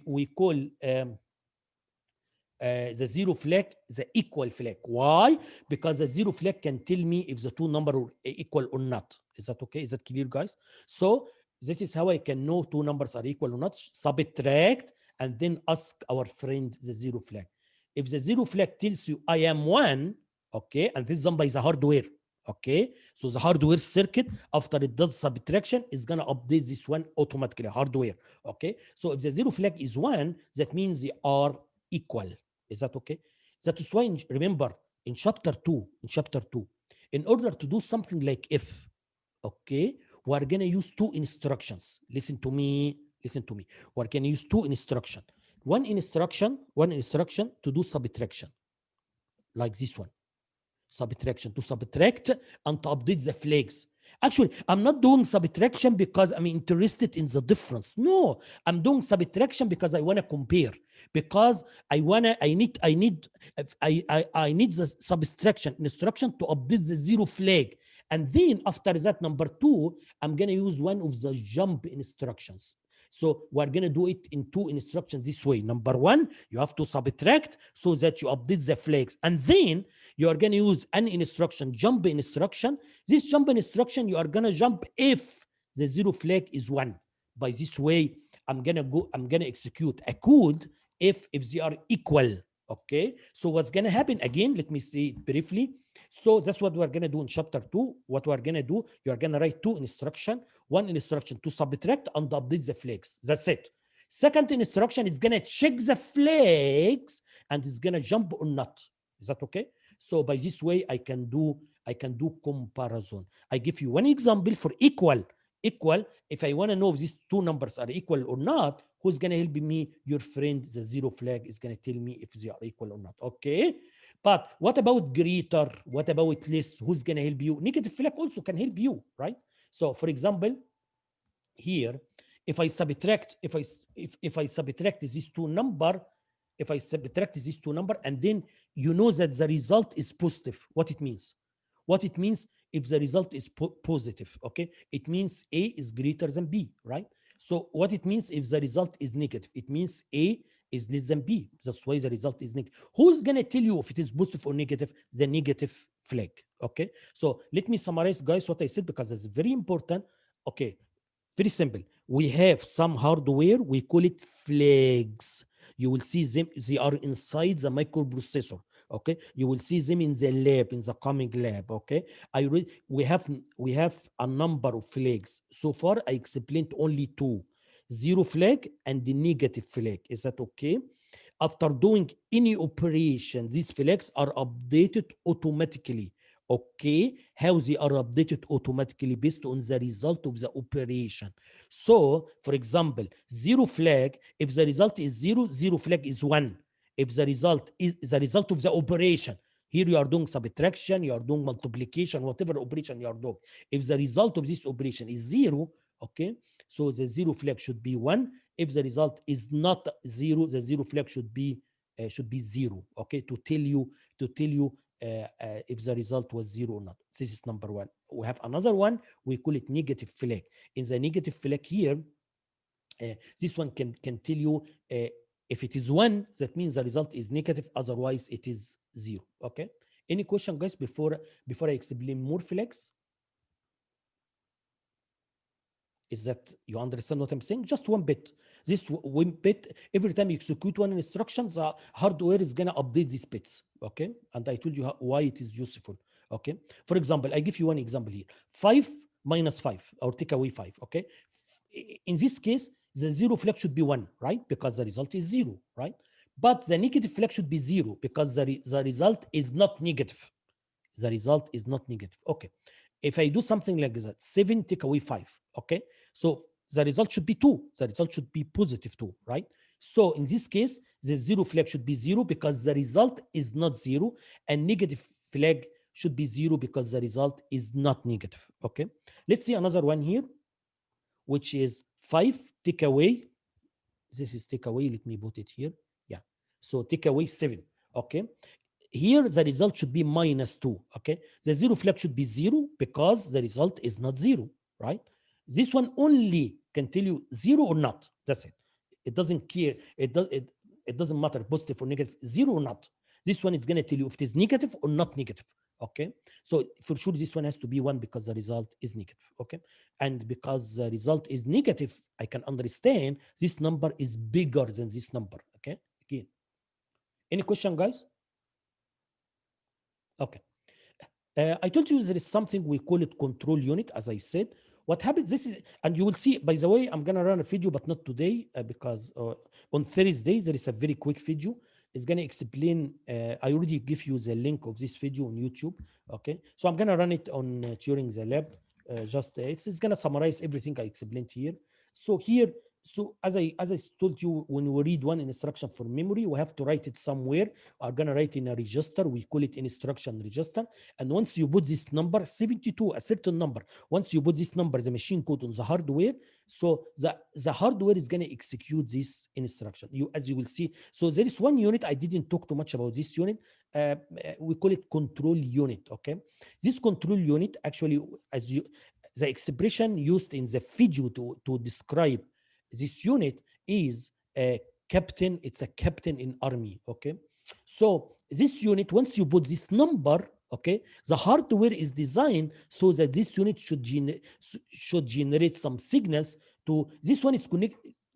zero flag the equal flag. Why? Because the zero flag can tell me if the two numbers are equal or not. Is that okay? Is that clear, guys? So this is how I can know two numbers are equal or not. Subtract and then ask our friend the zero flag. If the zero flag tells you I am 1, okay, and this number is a hardware, okay, so the hardware circuit, after it does subtraction, is going to update this one automatically, hardware. Okay, so if the zero flag is 1, that means they are equal. Is that okay? That is why, remember, in chapter 2, in order to do something like if, okay, we're going to use 2 instructions. Listen to me. We're going to use 2 instructions. One instruction to do subtraction, like this one. Subtraction, to subtract and to update the flags. Actually, I'm not doing subtraction because I'm interested in the difference. No, I'm doing subtraction because I want to compare. Because I need the subtraction instruction to update the zero flag. And then after that, number 2, I'm going to use one of the jump instructions. So we're going to do it in 2 instructions this way. Number 1, you have to subtract so that you update the flags. And then you are going to use an instruction, jump instruction. This jump instruction, you are going to jump if the zero flag is 1. By this way, I'm going to execute a code if they are equal. Okay, so what's gonna happen again? Let me see it briefly. So that's what we're gonna do in chapter 2. What we're gonna do, you're gonna write two instruction, one instruction to subtract and update the flags. That's it. Second instruction is gonna check the flags and it's gonna jump or not. Is that okay? So by this way, I can do comparison. I give you one example for equal. If I want to know if these two numbers are equal or not, who's going to help me? Your friend, the zero flag, is going to tell me if they are equal or not. Okay. But what about greater? What about less? Who's going to help you? Negative flag also can help you, right? So for example, here, if I subtract, if I subtract these two number, if I subtract these two number, and then you know that the result is positive, what it means? What it means if the result is positive, okay? It means A is greater than B, right? So what it means if the result is negative? It means A is less than B. That's why the result is negative. Who's gonna tell you if it is positive or negative? The negative flag, okay? So let me summarize, guys, what I said, because it's very important. Okay, very simple. We have some hardware, we call it flags. You will see them, they are inside the microprocessor. Okay, you will see them in the lab, in the coming lab. Okay, we have a number of flags. So far, I explained only two: zero flag and the negative flag. Is that okay? After doing any operation, these flags are updated automatically. Okay, how they are updated automatically based on the result of the operation. So, for example, zero flag, if the result is zero, zero flag is one. If the result is the result of the operation, here you are doing subtraction, you are doing multiplication, whatever operation you are doing. If the result of this operation is zero, okay, so the zero flag should be one. If the result is not zero, the zero flag should be zero. Okay, to tell you if the result was zero or not. This is number one. We have another one. We call it negative flag. In the negative flag here, this one can tell you if it is one, that means the result is negative. Otherwise, it is zero. Okay. Any question, guys? Before I explain more flags? Is that you understand what I'm saying? Just one bit. This one bit, every time you execute one instruction, the hardware is going to update these bits. Okay. And I told you why it is useful. Okay. For example, I give you one example here. 5 minus 5, or take away 5. Okay. In this case, the zero flag should be 1, right? Because the result is 0, right? But the negative flag should be 0 because the result is not negative. The result is not negative. Okay. If I do something like that, 7 take away 5, okay? So the result should be 2. The result should be positive 2, right? So in this case, the zero flag should be 0 because the result is not 0, and negative flag should be 0 because the result is not negative, okay? Let's see another one here, which is 5 take away. This is take away. Let me put it here. Yeah. So take away 7, okay? Here, the result should be minus 2, okay? The zero flag should be 0 because the result is not 0, right? This one only can tell you 0 or not. That's it. It doesn't care. It doesn't matter, positive or negative, 0 or not. This one is going to tell you if it is negative or not negative, okay? So for sure, this one has to be 1 because the result is negative, okay? And because the result is negative, I can understand this number is bigger than this number, okay? Again, any question, guys? Okay. I told you there is something we call it control unit, as I said. What happens, this is, and you will see, by the way, I'm going to run a video, but not today, because on Thursday, there is a very quick video. It's going to explain, I already give you the link of this video on YouTube, okay? So I'm going to run it on during the lab. It's going to summarize everything I explained here. So here, so as I told you, when we read one instruction for memory, we have to write it somewhere. We're going to write in a register. We call it instruction register. And once you put this number, 72, a certain number, once you put this number, the machine code on the hardware, so the hardware is going to execute this instruction. As you will see, so there is one unit, I didn't talk too much about this unit. We call it control unit, okay? This control unit, actually, the expression used in the video to describe this unit is a captain. It's a captain in army, okay? So this unit, once you put this number, okay, the hardware is designed so that this unit should generate some signals to, this one is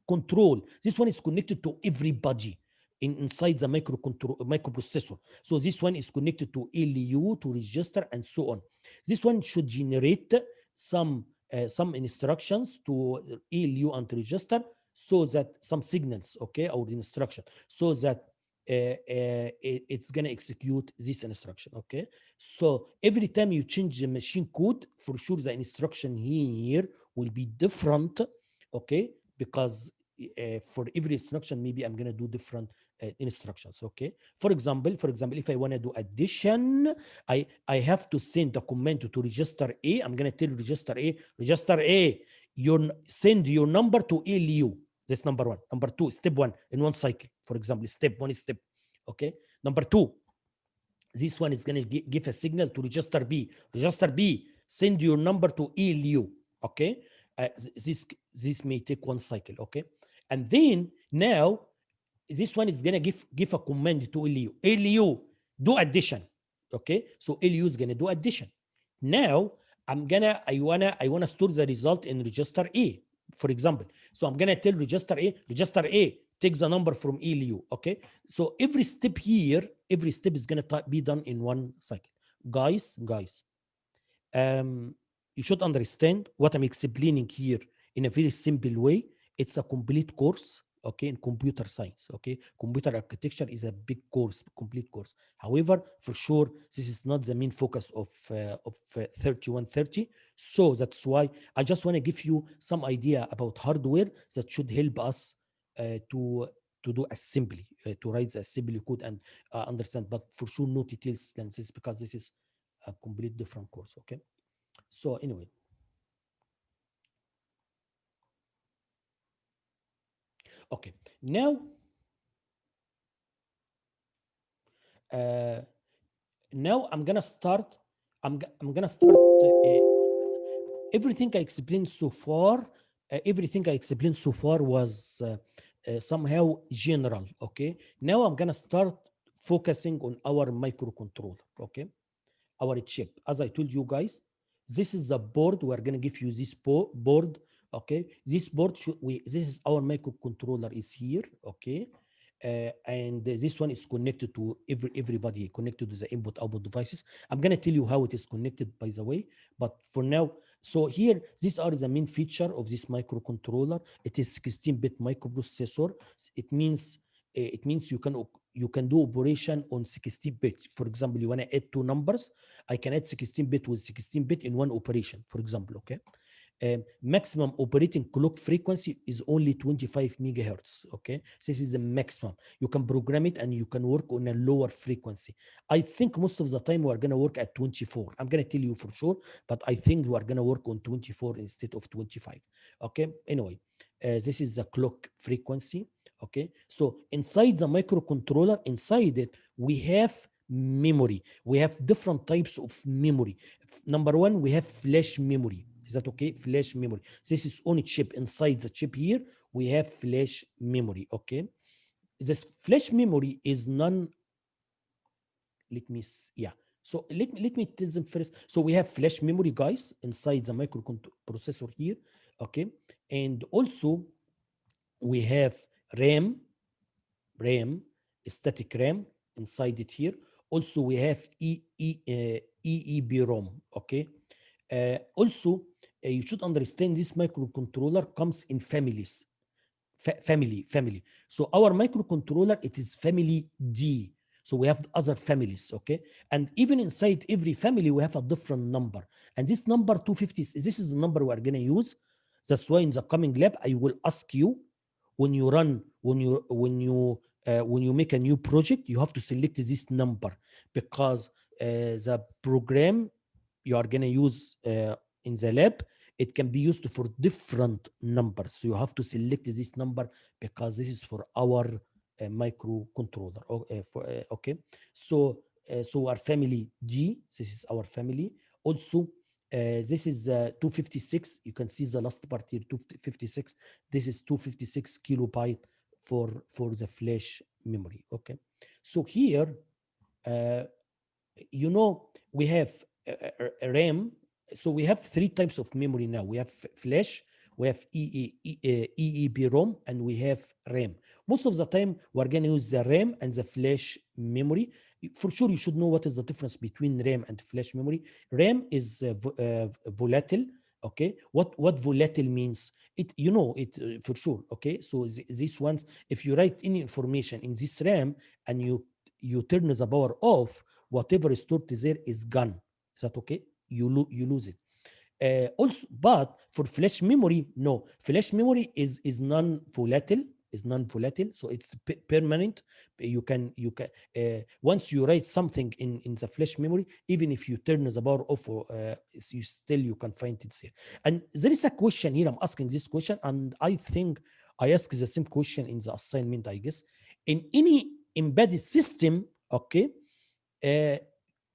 control. This one is connected to everybody. inside the microprocessor. So this one is connected to ALU, to register, and so on. This one should generate some instructions to ALU and register, so that some signals, okay, or instruction, so that it's gonna execute this instruction, okay? So every time you change the machine code, for sure the instruction here will be different, okay? Because for every instruction, maybe I'm gonna do different instructions, okay? For example, if I wanna do addition, I have to send a command to register A. I'm gonna tell register A, send your number to ALU. That's number one. Number two, step one in one cycle. For example, step one is step. Okay. Number two, this one is going to give a signal to register B. Register B, send your number to ALU. Okay. This may take one cycle. Okay. And then now this one is going to give a command to ALU. ALU, do addition. Okay. So ALU is going to do addition. Now I wanna store the result in register A, for example. So I'm gonna tell register A, take the number from ALU, okay? So every step here, every step is gonna be done in one cycle. Guys, you should understand what I'm explaining here in a very simple way. It's a complete course, okay, in computer science, okay? Computer architecture is a big course, complete course. However, for sure, this is not the main focus of 3130. So that's why I just want to give you some idea about hardware that should help us to do assembly, to write the assembly code and understand, but for sure no details than this, because this is a complete different course, okay? So anyway. Okay, now I'm gonna start. I'm gonna start everything I explained so far. Everything I explained so far was somehow general. Okay, now I'm gonna start focusing on our microcontroller. Okay, our chip. As I told you guys, this is the board. We're gonna give you this board. Okay, this board this is our microcontroller is here. Okay, and this one is connected to everybody, connected to the input output devices. I'm gonna tell you how it is connected, by the way, but for now, so here these are the main feature of this microcontroller. It is 16-bit microprocessor. It means you can do operation on 16-bit. For example, you want to add two numbers, I can add 16-bit with 16-bit in one operation, for example, okay? Maximum operating clock frequency is only 25 megahertz, okay? This is the maximum. You can program it and you can work on a lower frequency. I think most of the time we're gonna work at 24. I'm gonna tell you for sure, but I think we're gonna work on 24 instead of 25, okay? Anyway, this is the clock frequency. Okay, so inside the microcontroller, inside it, we have memory. We have different types of memory. Number one, we have flash memory. Is that okay? Flash memory. This is on a chip. Inside the chip here, we have flash memory. Okay, this flash memory is So let me tell them first. So we have flash memory, guys, inside the microprocessor here. Okay, and also we have RAM, static RAM inside it here. Also, we have EEPROM, okay? Also, you should understand this microcontroller comes in families, family. So our microcontroller, it is family D. So we have other families, okay? And even inside every family, we have a different number. And this number 250, this is the number we're gonna use. That's why in the coming lab, I will ask you, when you make a new project, you have to select this number, because the program you are going to use in the lab, it can be used for different numbers. So you have to select this number, because this is for our microcontroller. Okay, so our family G, this is our family. Also, this is 256. You can see the last part here, 256. This is 256 kilobyte for the flash memory. Okay, so here, we have RAM. So we have three types of memory now. We have flash, we have EEPROM, and we have RAM. Most of the time, we're going to use the RAM and the flash memory. For sure, you should know what is the difference between RAM and flash memory. RAM is volatile. Okay, what volatile means? It, you know it for sure. Okay, so these ones, if you write any information in this RAM and you turn the power off, whatever is stored there is gone. Is that okay? You lose it. Also, but for flash memory, no. Flash memory is non-volatile. So it's permanent. You can once you write something in the flash memory, even if you turn the power off, you can find it there. And there is a question here. I'm asking this question, and I think I asked the same question in the assignment, I guess. In any embedded system, okay,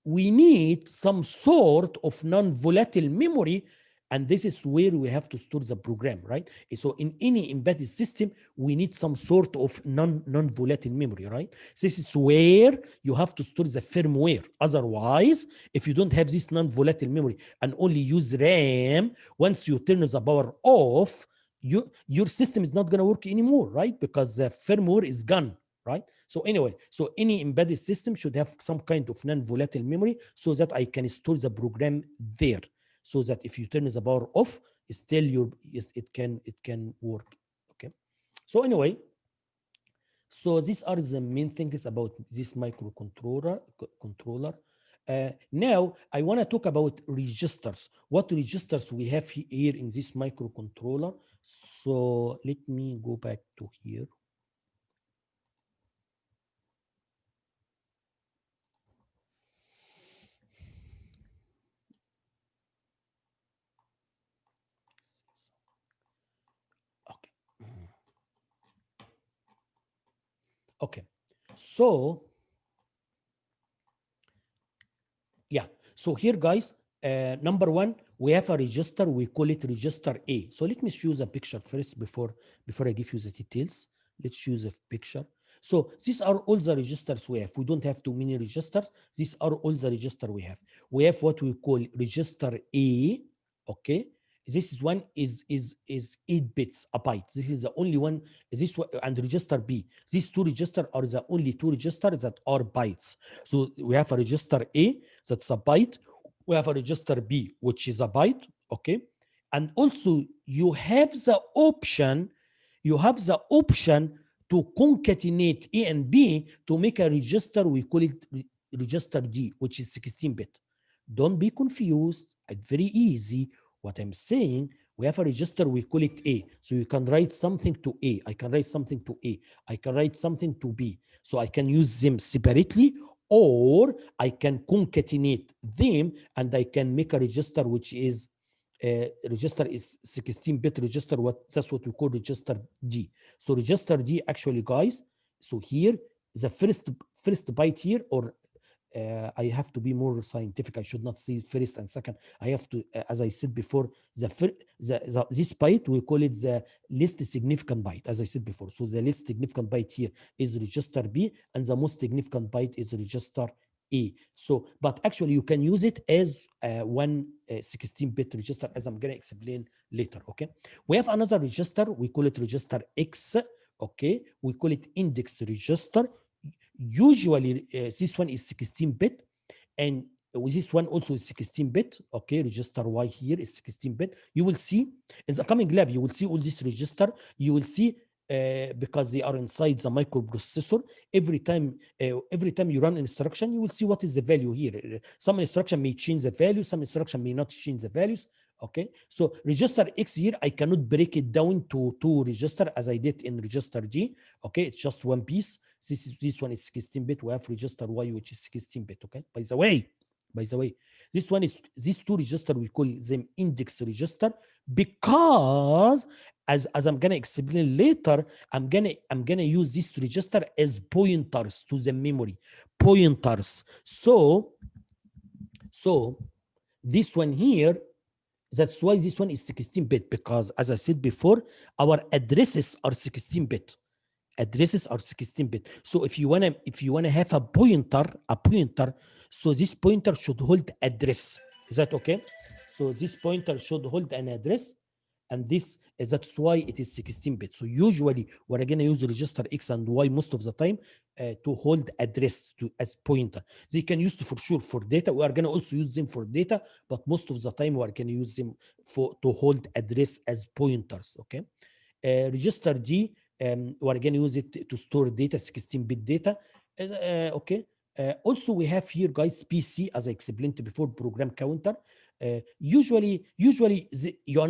we need some sort of non-volatile memory, and this is where we have to store the program, right? So in any embedded system, we need some sort of non-volatile memory, right? This is where you have to store the firmware. Otherwise, if you don't have this non-volatile memory and only use RAM, once you turn the power off, your system is not going to work anymore, right? Because the firmware is gone, right? So anyway, so any embedded system should have some kind of non-volatile memory so that I can store the program there, so that if you turn the power off, still it can work. Okay. So anyway, so these are the main things about this microcontroller. Now I want to talk about registers. What registers we have here in this microcontroller? So let me go back to here. Okay, so yeah, so here guys, number one, we have a register, we call it register A. So let me choose a picture first before I give you the details. Let's choose a picture. So these are all the registers we have. We don't have too many registers. These are all the registers we have. We have what we call register A, okay? This is one is 8 bits, a byte. This is the only one. This one and register B. These two registers are the only two registers that are bytes. So we have a register A that's a byte. We have a register B, which is a byte. Okay, and also you have the option. To concatenate A and B to make a register. We call it register D, which is 16-bit. Don't be confused. It's very easy. What I'm saying, we have a register, we call it A. So you can write something to A. I can write something to A. I can write something to B. So I can use them separately, or I can concatenate them and I can make a register which is register is 16-bit register. That's what we call register D. So register D actually, guys, so here the first byte here, or I have to be more scientific. I should not say first and second. I have to, as I said before, this byte, we call it the least significant byte, as I said before. So the least significant byte here is register B, and the most significant byte is register A. So, but actually you can use it as one 16-bit register, as I'm going to explain later, okay? We have another register, we call it register X, okay? We call it index register. Usually this one is 16-bit, and this one also is 16-bit. Okay, register Y here is 16-bit. You will see in the coming lab, you will see all this register. You will see because they are inside the microprocessor. Every time you run an instruction, you will see what is the value here. Some instruction may change the value, some instruction may not change the values. Okay, so register X here, I cannot break it down to two register as I did in register G. Okay, it's just one piece. This one is 16-bit. We have register Y, which is 16-bit. Okay, by the way, this one is, these two register, we call them index register, because as I'm gonna explain later, I'm gonna use this register as pointers to the memory, pointers. So this one here, that's why this one is 16-bit, because as I said before, our addresses are 16-bit. Addresses are 16-bit. So if you wanna have a pointer, so this pointer should hold address. Is that okay? So this pointer should hold an address, And that's why it is 16 bits. So usually we're going to use register X and Y most of the time to hold address as pointer. They can use it for sure for data. We are going to also use them for data, but most of the time we are going to use them to hold address as pointers. Okay. Register G, we are going to use it to store data, 16-bit data. Okay. Also, we have here, guys, PC, as I explained before, program counter. Usually you are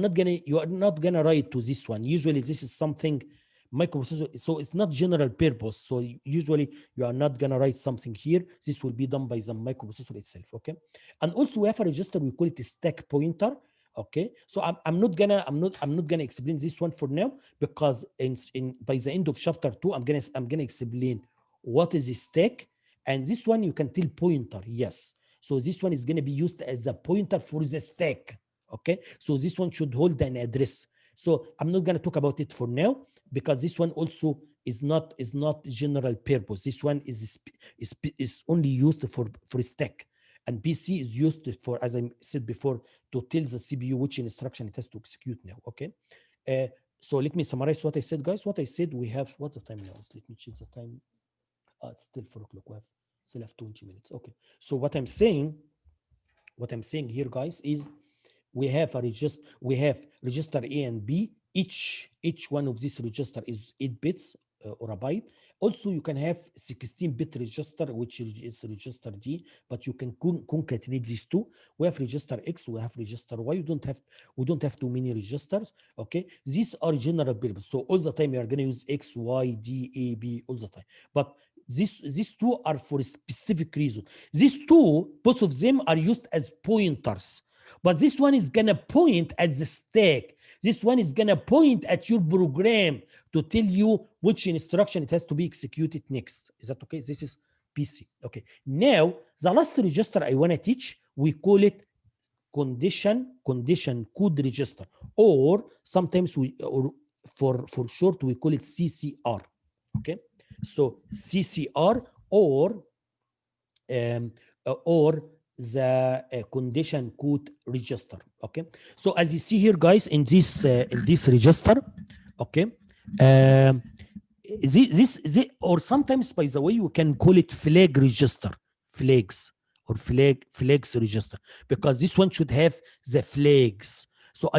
not gonna write to this one. Usually this is something microprocessor, so it's not general purpose. So usually you are not gonna write something here. This will be done by the microprocessor itself. Okay. And also we have a register, we call it a stack pointer. Okay, so I'm not gonna explain this one for now, because by the end of chapter 2 I'm gonna explain what is a stack. And this one you can tell pointer, yes. So this one is going to be used as a pointer for the stack. Okay, so this one should hold an address. So I'm not going to talk about it for now, because this one also is not general purpose. This one is only used for stack, and PC is used for, as I said before, to tell the CPU which instruction it has to execute now. Okay, so let me summarize what I said, guys. What I said, we have, what's the time now? Let me check the time. It's still 4 o'clock. We still have 20 minutes. Okay. So what I'm saying here, guys, is we have register A and B. Each one of these register is 8 bits or a byte. Also, you can have 16-bit register, which is register G, but you can concatenate these two. We have register X, we have register Y. We don't have too many registers. Okay, these are general purpose. So all the time you are going to use X, Y, D, A, B all the time. But these two are for a specific reason. These two, both of them are used as pointers. But this one is going to point at the stack. This one is going to point at your program to tell you which instruction it has to be executed next. Is that okay? This is PC. Okay. Now, the last register I want to teach, we call it condition code register, or sometimes for short we call it CCR. Okay. So CCR or the condition code register. Okay, so as you see here, guys, in this register, okay, this or sometimes, by the way, you can call it flag register, flags register, because this one should have the flags. So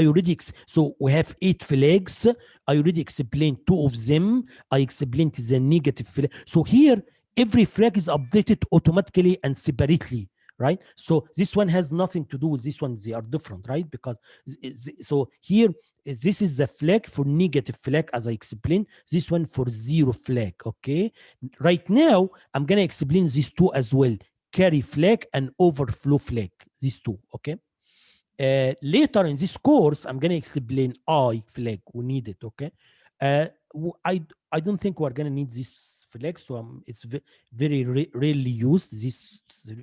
so we have 8 flags. I already explained 2 of them. I explained the negative flag. So here, every flag is updated automatically and separately, right? So this one has nothing to do with this one. They are different, right? Because so here, this is the flag for negative flag, as I explained. This one for 0 flag. Okay. Right now, I'm gonna explain these 2 as well: carry flag and overflow flag. These 2. Okay. Later in this course, I'm going to explain I flag. We need it. Okay. I don't think we're going to need this flag, so it's very rarely used, this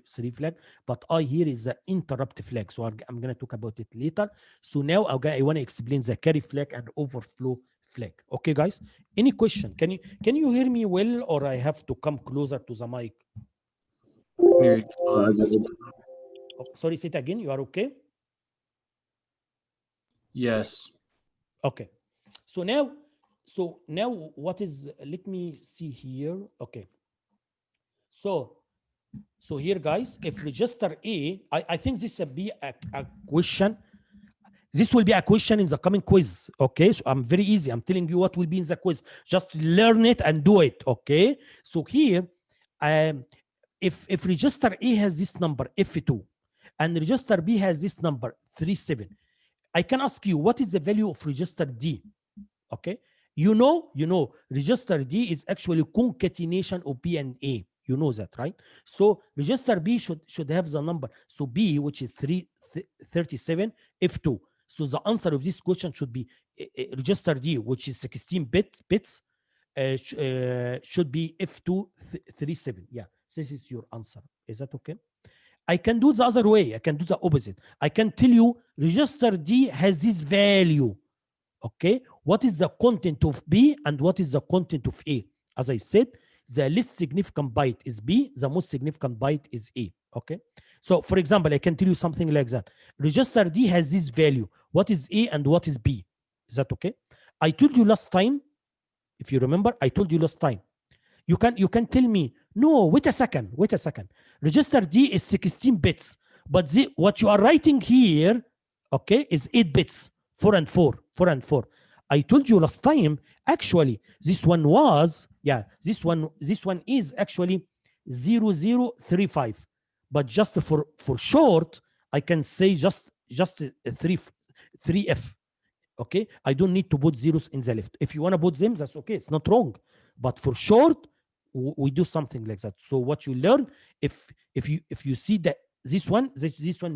3 flag. But I here is the interrupt flag, so I'm going to talk about it later. So now I want to explain the carry flag and overflow flag. Okay, guys. Any question? Can you hear me well, or I have to come closer to the mic? Oh, sorry, say it again. You are okay? Yes. Okay. So now what is, let me see here. Okay. So here, guys, if register A, I think this will be a question. This will be a question in the coming quiz. Okay. So I'm very easy. I'm telling you what will be in the quiz. Just learn it and do it. Okay. So here, if register A has this number F2 and register B has this number 37, I can ask you, what is the value of register D? Okay, you know, register D is actually concatenation of B and A. You know that, right? So register B should have the number. So B, which is 37, F2. So the answer of this question should be register D, which is 16 bits, should be F2 37. Yeah, this is your answer. Is that okay? I can do the other way. I can do the opposite. I can tell you register D has this value. Okay. What is the content of B and what is the content of A? As I said, the least significant byte is B. The most significant byte is A. Okay. So for example, I can tell you something like that. Register D has this value. What is A and what is B? Is that okay? I told you last time, if you remember, I told you last time, you can tell me, no, wait a second. Register D is 16 bits, but what you are writing here, okay, is 8 bits, 4 and 4. I told you last time, actually, this one was, this one is actually 0035. But just for short, I can say just 3F. Okay, I don't need to put zeros in the left. If you want to put them, that's okay, it's not wrong. But for short, we do something like that. So what you learn, if you see that this one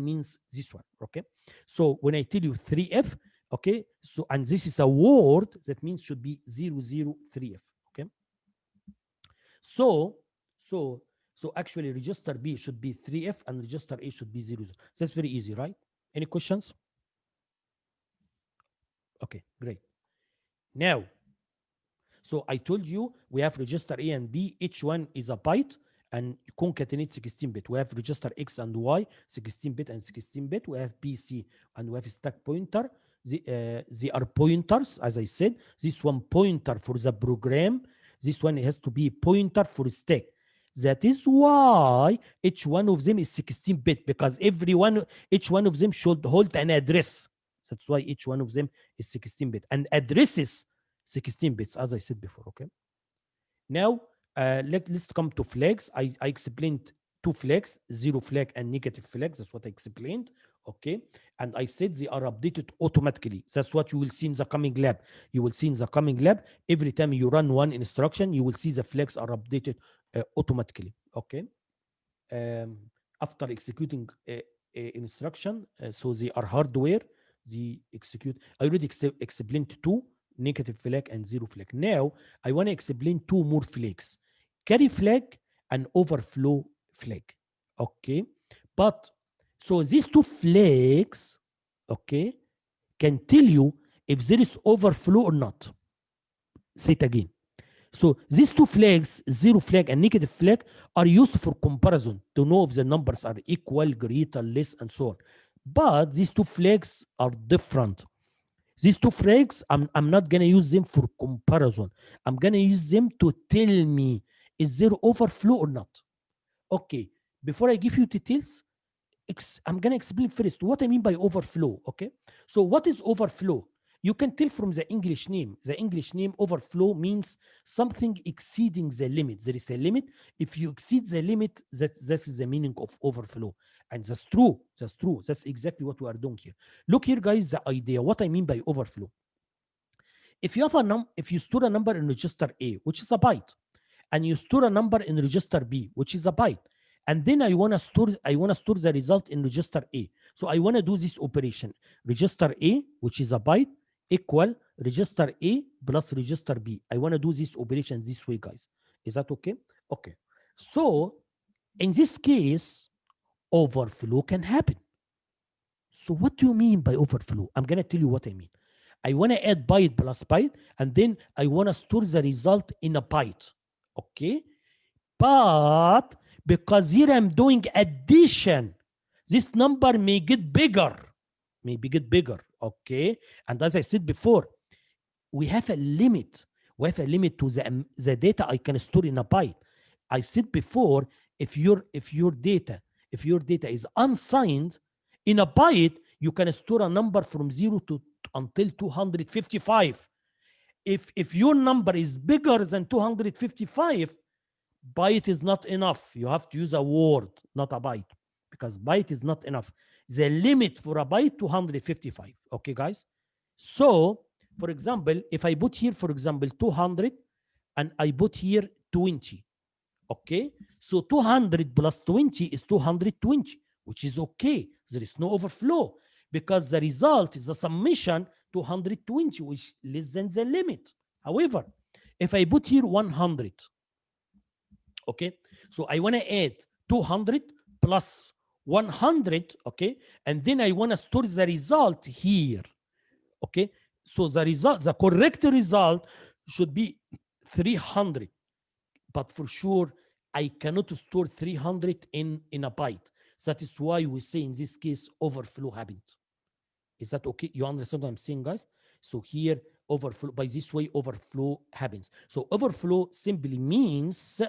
means this one. Okay, so when I tell you 3F, okay, so and this is a word, that means should be 003F. Okay, so actually register B should be 3F and register A should be 00. That's very easy, right? Any questions? Okay, great. Now, so I told you we have register A and B, each one is a byte, and you concatenate 16-bit. We have register X and Y, 16-bit and 16-bit. We have B, C, and we have stack pointer. They are pointers, as I said. This one pointer for the program. This one has to be pointer for stack. That is why each one of them is 16-bit, because each one of them should hold an address. That's why each one of them is 16-bit. And addresses 16 bits, as I said before. Okay. Now, let's come to flags. I explained two flags, zero flag and negative flags. That's what I explained. Okay. And I said they are updated automatically. That's what you will see in the coming lab. You will see in the coming lab, every time you run one instruction, you will see the flags are updated automatically. Okay. After executing a instruction, so they are hardware, they execute. I already explained two, negative flag and zero flag. Now I want to explain two more flags, carry flag and overflow flag. Okay, but so these two flags, okay, can tell you if there is overflow or not. Say it again. So these two flags, zero flag and negative flag, are used for comparison to know if the numbers are equal, greater, less, and so on. But these two flags are different. These two flags, I'm not going to use them for comparison. I'm going to use them to tell me, is there overflow or not? Okay, before I give you details, I'm going to explain first what I mean by overflow. Okay, so what is overflow? You can tell from the English name. The English name overflow means something exceeding the limit. There is a limit. If you exceed the limit, that is the meaning of overflow. And that's true. That's true. That's exactly what we are doing here. Look here, guys, the idea, what I mean by overflow. If you have if you store a number in register A, which is a byte, and you store a number in register B, which is a byte, and then I want to store the result in register A. So I want to do this operation. Register A, which is a byte, equal register A plus register B. I want to do this operation this way, guys. Is that okay? Okay. So in this case, overflow can happen. So what do you mean by overflow? I'm going to tell you what I mean. I want to add byte plus byte, and then I want to store the result in a byte. Okay? But because here I'm doing addition, this number may get bigger. Okay? And as I said before, we have a limit. We have a limit to the data I can store in a byte. I said before, if your data is unsigned, in a byte, you can store a number from 0 to until 255. If your number is bigger than 255, byte is not enough. You have to use a word, not a byte, because byte is not enough. The limit for a byte, 255. Okay, guys? So, for example, if I put here, for example, 200, and I put here 20, okay? So 200 plus 20 is 220, which is okay. There is no overflow, because the result is the summation 220, which is less than the limit. However, if I put here 100, okay, so I want to add 200 plus 100, okay, and then I want to store the result here, okay. So the correct result should be 300, but for sure I cannot store 300 in a byte. That is why we say in this case overflow happened. Is that okay? You understand what I'm saying, guys? So here overflow, by this way overflow happens. So overflow simply means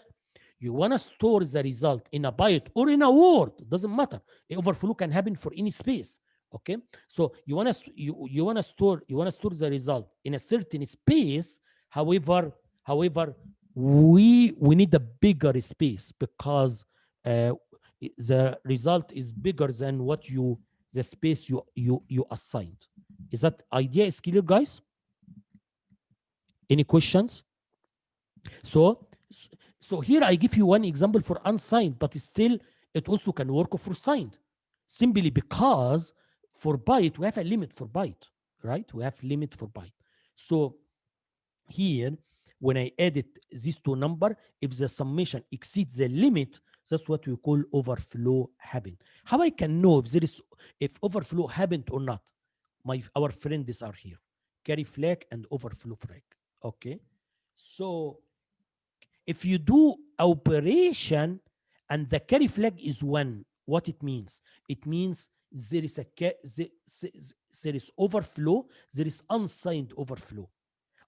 you want to store the result in a byte or in a word, doesn't matter. Overflow can happen for any space. Okay, so you want to you want to store the result in a certain space. However, we need a bigger space because the result is bigger than what the space you assigned. Is that idea is clear, guys? Any questions? So here I give you one example for unsigned, but still it also can work for signed, simply because for byte we have a limit for byte, right? We have limit for byte. So here, when I edit these two numbers, if the summation exceeds the limit, that's what we call overflow happen. How I can know if overflow happened or not? Our friends are here, carry flag and overflow flag. Okay, so if you do operation and the carry flag is 1, what it means? It means there is overflow, there is unsigned overflow.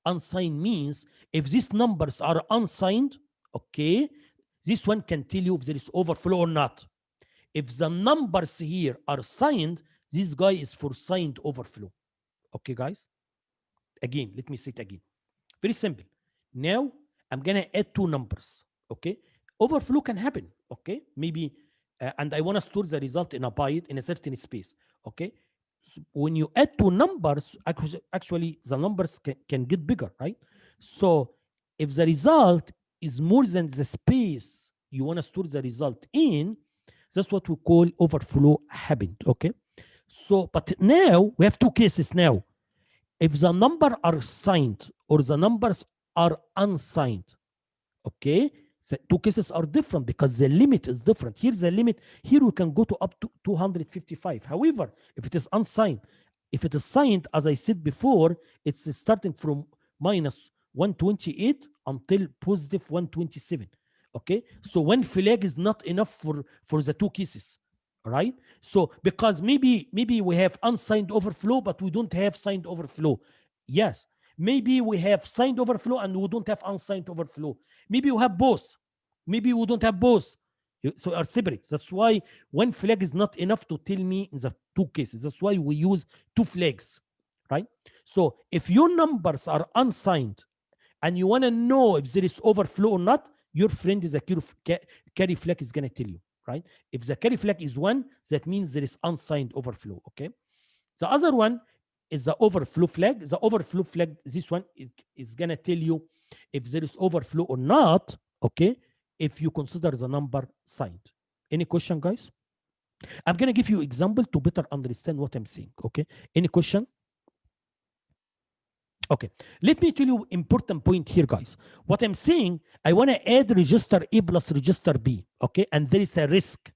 Unsigned means if these numbers are unsigned, okay, this one can tell you if there is overflow or not. If the numbers here are signed, this guy is for signed overflow. Okay, guys? Again, let me say it again. Very simple. Now, I'm going to add two numbers, okay? Overflow can happen, okay? Maybe, and I want to store the result in a byte in a certain space, okay? So when you add two numbers, actually the numbers can get bigger, right? So if the result is more than the space you want to store the result in, that's what we call overflow happened, okay? So, but now we have two cases now. If the number are signed or the numbers are unsigned, okay, the two cases are different because the limit is different. Here's the limit. Here we can go to up to 255. However, if it is unsigned, if it is signed, as I said before, it's starting from minus 128 until positive 127. Okay, so one flag is not enough for the two cases, right? So because maybe we have unsigned overflow, but we don't have signed overflow. Yes, maybe we have signed overflow and we don't have unsigned overflow. Maybe we have both. Maybe we don't have both. So are separate. That's why one flag is not enough to tell me in the two cases. That's why we use two flags, right? So if your numbers are unsigned and you want to know if there is overflow or not, your friend is a carry flag is going to tell you, right? If the carry flag is 1, that means there is unsigned overflow, okay? The other one is the overflow flag. The overflow flag, this one is going to tell you if there is overflow or not, okay, if you consider the number signed. Any question, guys? I'm going to give you example to better understand what I'm saying, okay? Any question? Okay, let me tell you important point here, guys. What I'm saying, I want to add register A plus register B, okay? And there is a risk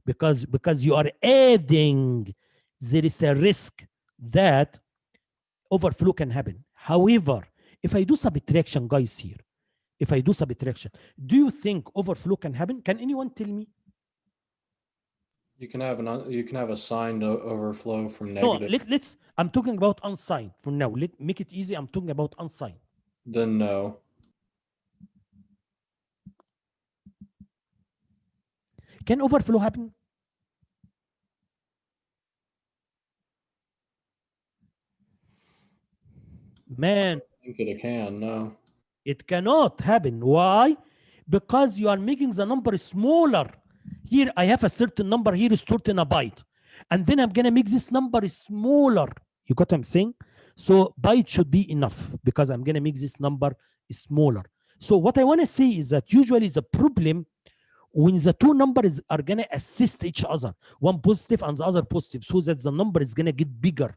because you are adding, there is a risk that overflow can happen. However, if I do subtraction, guys, here, if I do subtraction, do you think overflow can happen? Can anyone tell me? You can have a signed overflow from negative. No, let's. I'm talking about unsigned for now. Let make it easy. I'm talking about unsigned. Then no. Can overflow happen? Man, I think it can. No. it cannot happen. Why? Because you are making the number smaller. Here I have a certain number here stored in a byte, and then I'm gonna make this number smaller. You got what I'm saying? So byte should be enough because I'm gonna make this number smaller. So what I want to say is that usually the problem when the two numbers are gonna assist each other, one positive and the other positive, so that the number is gonna get bigger.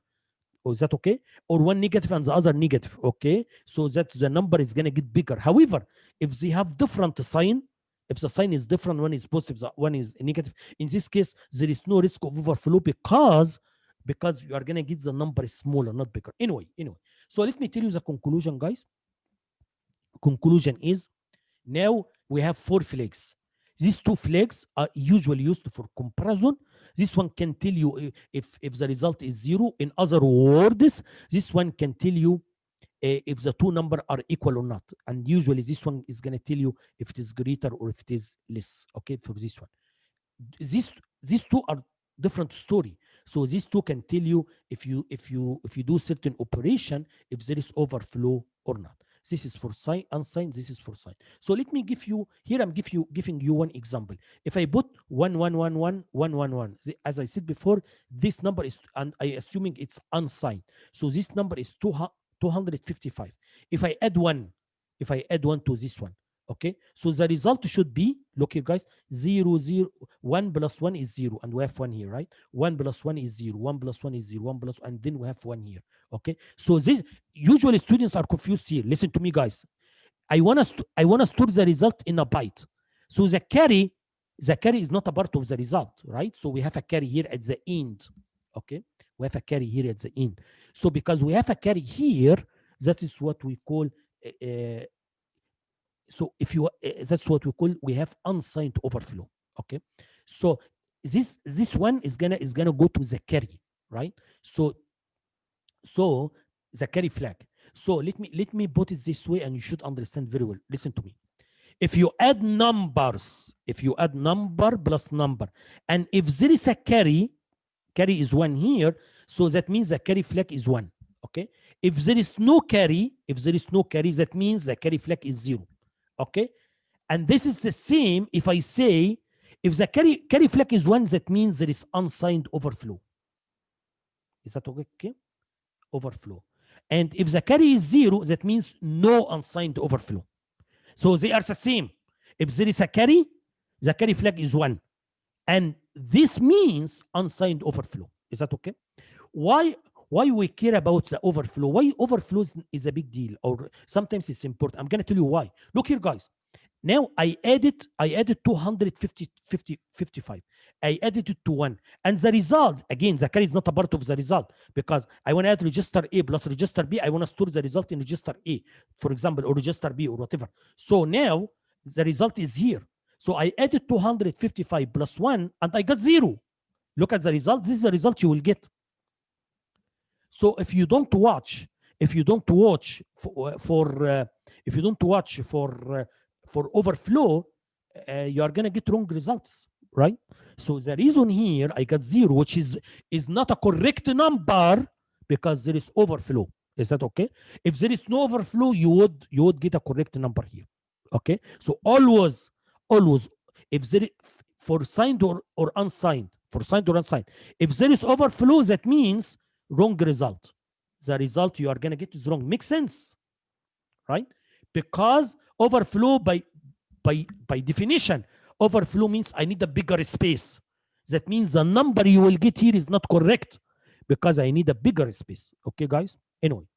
Oh, is that okay? Or one negative and the other negative, okay? So that the number is gonna get bigger. However, if they have different sign, if the sign is different, one is positive, one is negative, in this case, there is no risk of overflow because you are gonna get the number smaller, not bigger. Anyway. So let me tell you the conclusion, guys. Conclusion is now we have 4 flags. These two flags are usually used for comparison. This one can tell you if the result is 0. In other words, this one can tell you if the two numbers are equal or not. And usually this one is going to tell you if it is greater or if it is less. Okay, for this one. These two are different story. So these two can tell you if you do certain operation, if there is overflow or not. This is for sign, unsigned. This is for sign. So let me give you here. I'm giving you one example. If I put 1 1 1 1 1 1 1, as I said before, this number is, and I assuming it's unsigned. So this number is 255. If I add one to this one, okay. So the result should be, look here, guys, 0 0 1 plus 1 is 0, and we have 1 here, right? 1 plus 1 is 0, 1 plus 1 is 0, 1 plus, and then we have 1 here. Okay, so this usually students are confused here. Listen to me, guys. I want to store the result in a byte. So the carry is not a part of the result, right? So we have a carry here at the end. Okay, we have a carry here at the end. So because we have a carry here, that is what we call so if you that's what we call, we have unsigned overflow. Okay, so this one is gonna go to the carry, right? So the carry flag. So let me put it this way, and you should understand very well. Listen to me. If you add numbers, number plus number, and if there is a carry is 1 here, so that means the carry flag is 1. Okay, if there is no carry, that means the carry flag is 0. Okay, and this is the same if I say if the carry flag is 1, that means there is unsigned overflow. Is that okay? Overflow. And if the carry is 0, that means no unsigned overflow. So they are the same. If there is a carry, the carry flag is 1, and this means unsigned overflow. Is that okay? Why we care about the overflow? Why overflow is a big deal, or sometimes it's important? I'm going to tell you why. Look here, guys. Now I added 255. I added it to 1, and the result, again, the carry is not a part of the result, because I want to add register A plus register B. I want to store the result in register A, for example, or register B, or whatever. So now the result is here. So I added 255 plus 1, and I got 0. Look at the result. This is the result you will get. So if you don't watch for overflow, you are gonna get wrong results, right? So the reason here I got 0, which is not a correct number, because there is overflow. Is that okay? If there is no overflow, you would get a correct number here. Okay, so always if there is, for signed or unsigned, if there is overflow, that means wrong result. The result you are gonna get is wrong. Makes sense, right? Because overflow, by definition, overflow means I need a bigger space. That means the number you will get here is not correct, because I need a bigger space. Okay, guys? Anyway,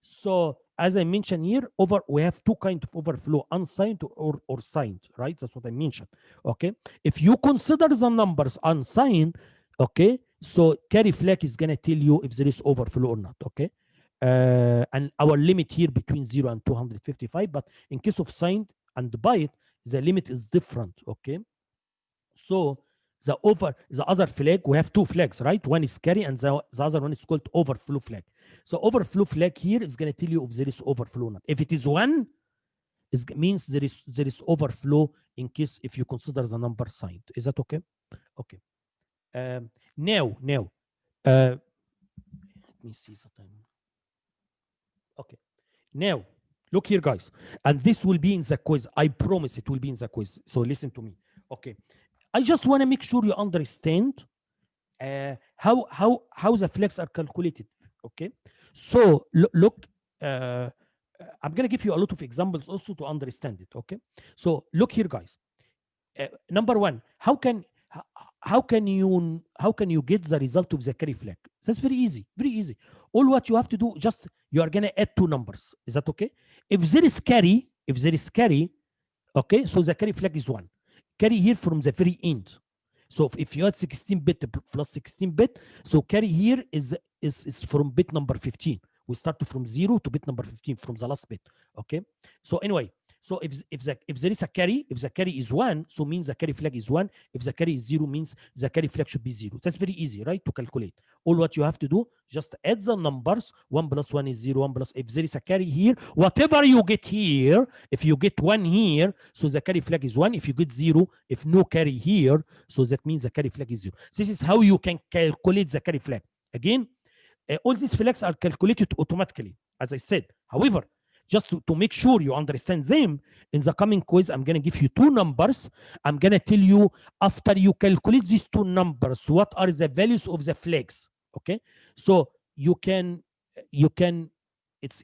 so as I mentioned here, we have two kinds of overflow, unsigned or signed, right? That's what I mentioned. Okay, if you consider the numbers unsigned, okay, so carry flag is gonna tell you if there is overflow or not. Okay, and our limit here between 0 and 255, but in case of signed and byte, the limit is different. Okay, so the other flag, we have two flags, right? One is carry, and the other one is called overflow flag. So overflow flag here is going to tell you if there is overflow or not. If it is 1, it means there is overflow, in case if you consider the number signed. Is that okay? Okay. Now let me see the time. Okay, now look here, guys, and this will be in the quiz. I promise it will be in the quiz, so listen to me. Okay, I just want to make sure you understand how the flags are calculated. Okay, so look, I'm gonna give you a lot of examples also to understand it. Okay, so look here, guys. Number one, how can you get the result of the carry flag? That's very easy, very easy. All what you have to do, just you are gonna add two numbers. Is that okay? If there is carry, okay, so the carry flag is 1. Carry here from the very end. So if you add 16-bit plus 16-bit, so carry here is from bit number 15. We start from 0 to bit number 15 from the last bit. Okay. So anyway, So if there is a carry, if the carry is 1, so means the carry flag is 1. If the carry is 0, means the carry flag should be 0. That's very easy, right, to calculate. All what you have to do, just add the numbers. 1 plus 1 is 0. 1 plus, if there is a carry here, whatever you get here, if you get 1 here, so the carry flag is 1. If you get 0, if no carry here, so that means the carry flag is 0. This is how you can calculate the carry flag. Again, all these flags are calculated automatically, as I said. However, just to make sure you understand them, in the coming quiz, I'm going to give you 2 numbers. I'm going to tell you, after you calculate these 2 numbers, what are the values of the flags. Okay, so you can it's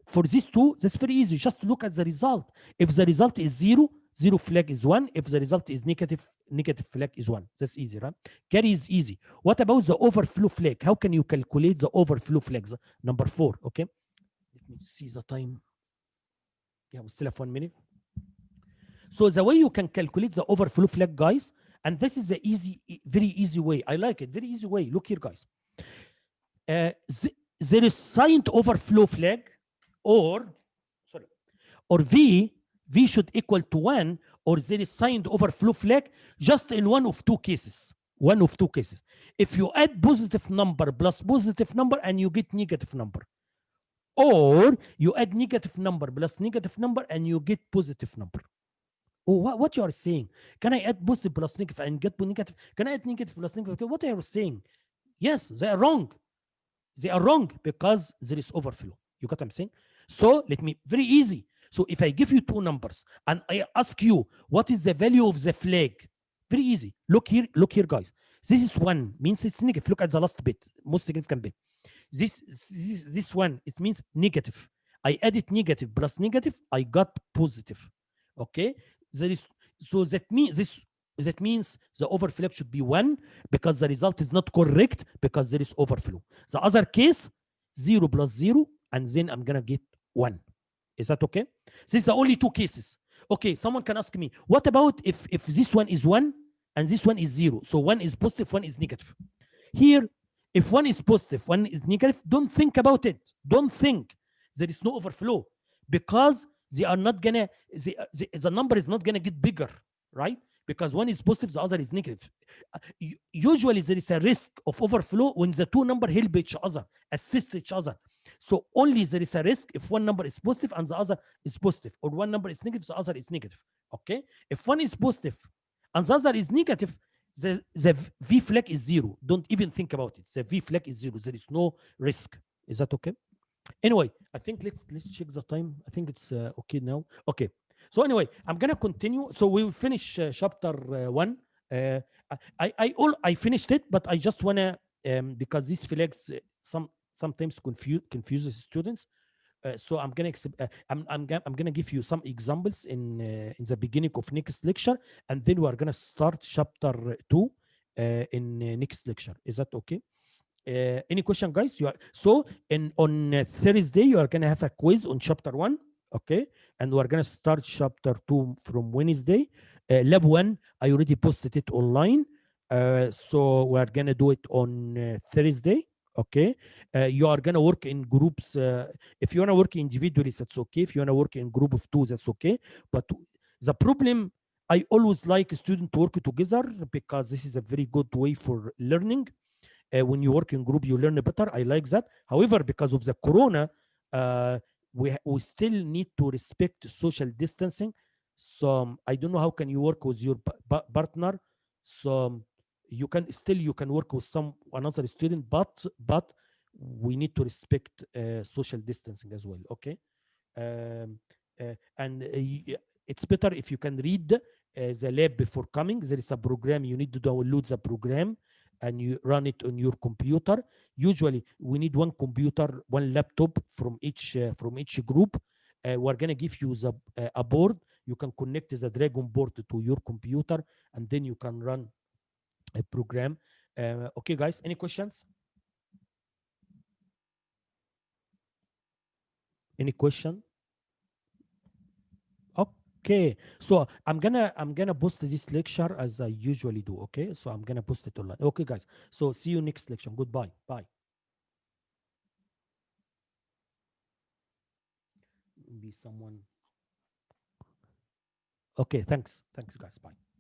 for these 2, that's very easy. Just look at the result. If the result is 0, 0 flag is 1. If the result is negative, negative flag is 1. That's easy, right? Carry is easy. What about the overflow flag? How can you calculate the overflow flags? Number 4. Okay, let me see the time. Yeah, we still have 1 minute. So the way you can calculate the overflow flag, guys, and this is the easy, very easy way. I like it. Very easy way. Look here, guys. There is signed overflow flag, or V should equal to 1, or there is signed overflow flag just in one of 2 cases. One of 2 cases. If you add positive number plus positive number and you get negative number, or you add negative number plus negative number and you get positive number. Oh, what you are saying? Can I add positive plus negative and get negative? Can I add negative plus negative? What are you saying? Yes, they are wrong. They are wrong because there is overflow. You got what I'm saying? So let me, very easy. So if I give you 2 numbers and I ask you what is the value of the flag, very easy. Look here, guys. This is 1, means it's negative. Look at the last bit, most significant bit. This one, it means negative. I added negative plus negative, I got positive. Okay, there is, so that means the overflow should be 1 because the result is not correct because there is overflow. The other case, 0 plus 0, and then I'm gonna get 1. Is that okay? This is the only 2 cases. Okay, someone can ask me, what about if this one is 1 and this one is 0? So 1 is positive, 1 is negative. Here, if 1 is positive, 1 is negative, don't think about it. Don't think. There is no overflow because they are not gonna, the number is not gonna get bigger, right? Because 1 is positive, the other is negative. Usually there is a risk of overflow when the 2 numbers help each other, assist each other. So only there is a risk if one number is positive and the other is positive, or one number is negative, the other is negative. Okay? If 1 is positive and the other is negative, the V flag is 0. Don't even think about it. The V flag is 0. There is no risk. Is that okay? Anyway, I think let's check the time. I think it's okay now. Okay. So anyway, I'm gonna continue. So we will finish chapter 1. I finished it, but I just wanna because these flags sometimes confuses students. So I'm gonna give you some examples in the beginning of next lecture, and then we are gonna start chapter 2 in next lecture. Is that okay? Any question, guys? On Thursday you are gonna have a quiz on chapter 1. Okay, and we're gonna start chapter 2 from Wednesday. Lab 1, I already posted it online, so we're gonna do it on Thursday. Okay, you are gonna work in groups. If you wanna work individually, that's okay. If you wanna work in group of 2, that's okay. But the problem, I always like a student to work together because this is a very good way for learning. When you work in group, you learn better. I like that. However, because of the corona, we still need to respect social distancing. So I don't know how can you work with your partner. So you can work with another student, but we need to respect social distancing as well. Okay, and it's better if you can read the lab before coming. There is a program, you need to download the program and you run it on your computer. Usually we need 1 computer, 1 laptop from each group. We're gonna give you a board. You can connect the Dragon board to your computer, and then you can run a program. Okay, guys, any questions? Any question? Okay, so I'm gonna post this lecture as I usually do. Okay, so I'm gonna post it online. Okay, guys, so see you next lecture. Goodbye. Bye. Be someone Okay, thanks. Thanks, guys. Bye.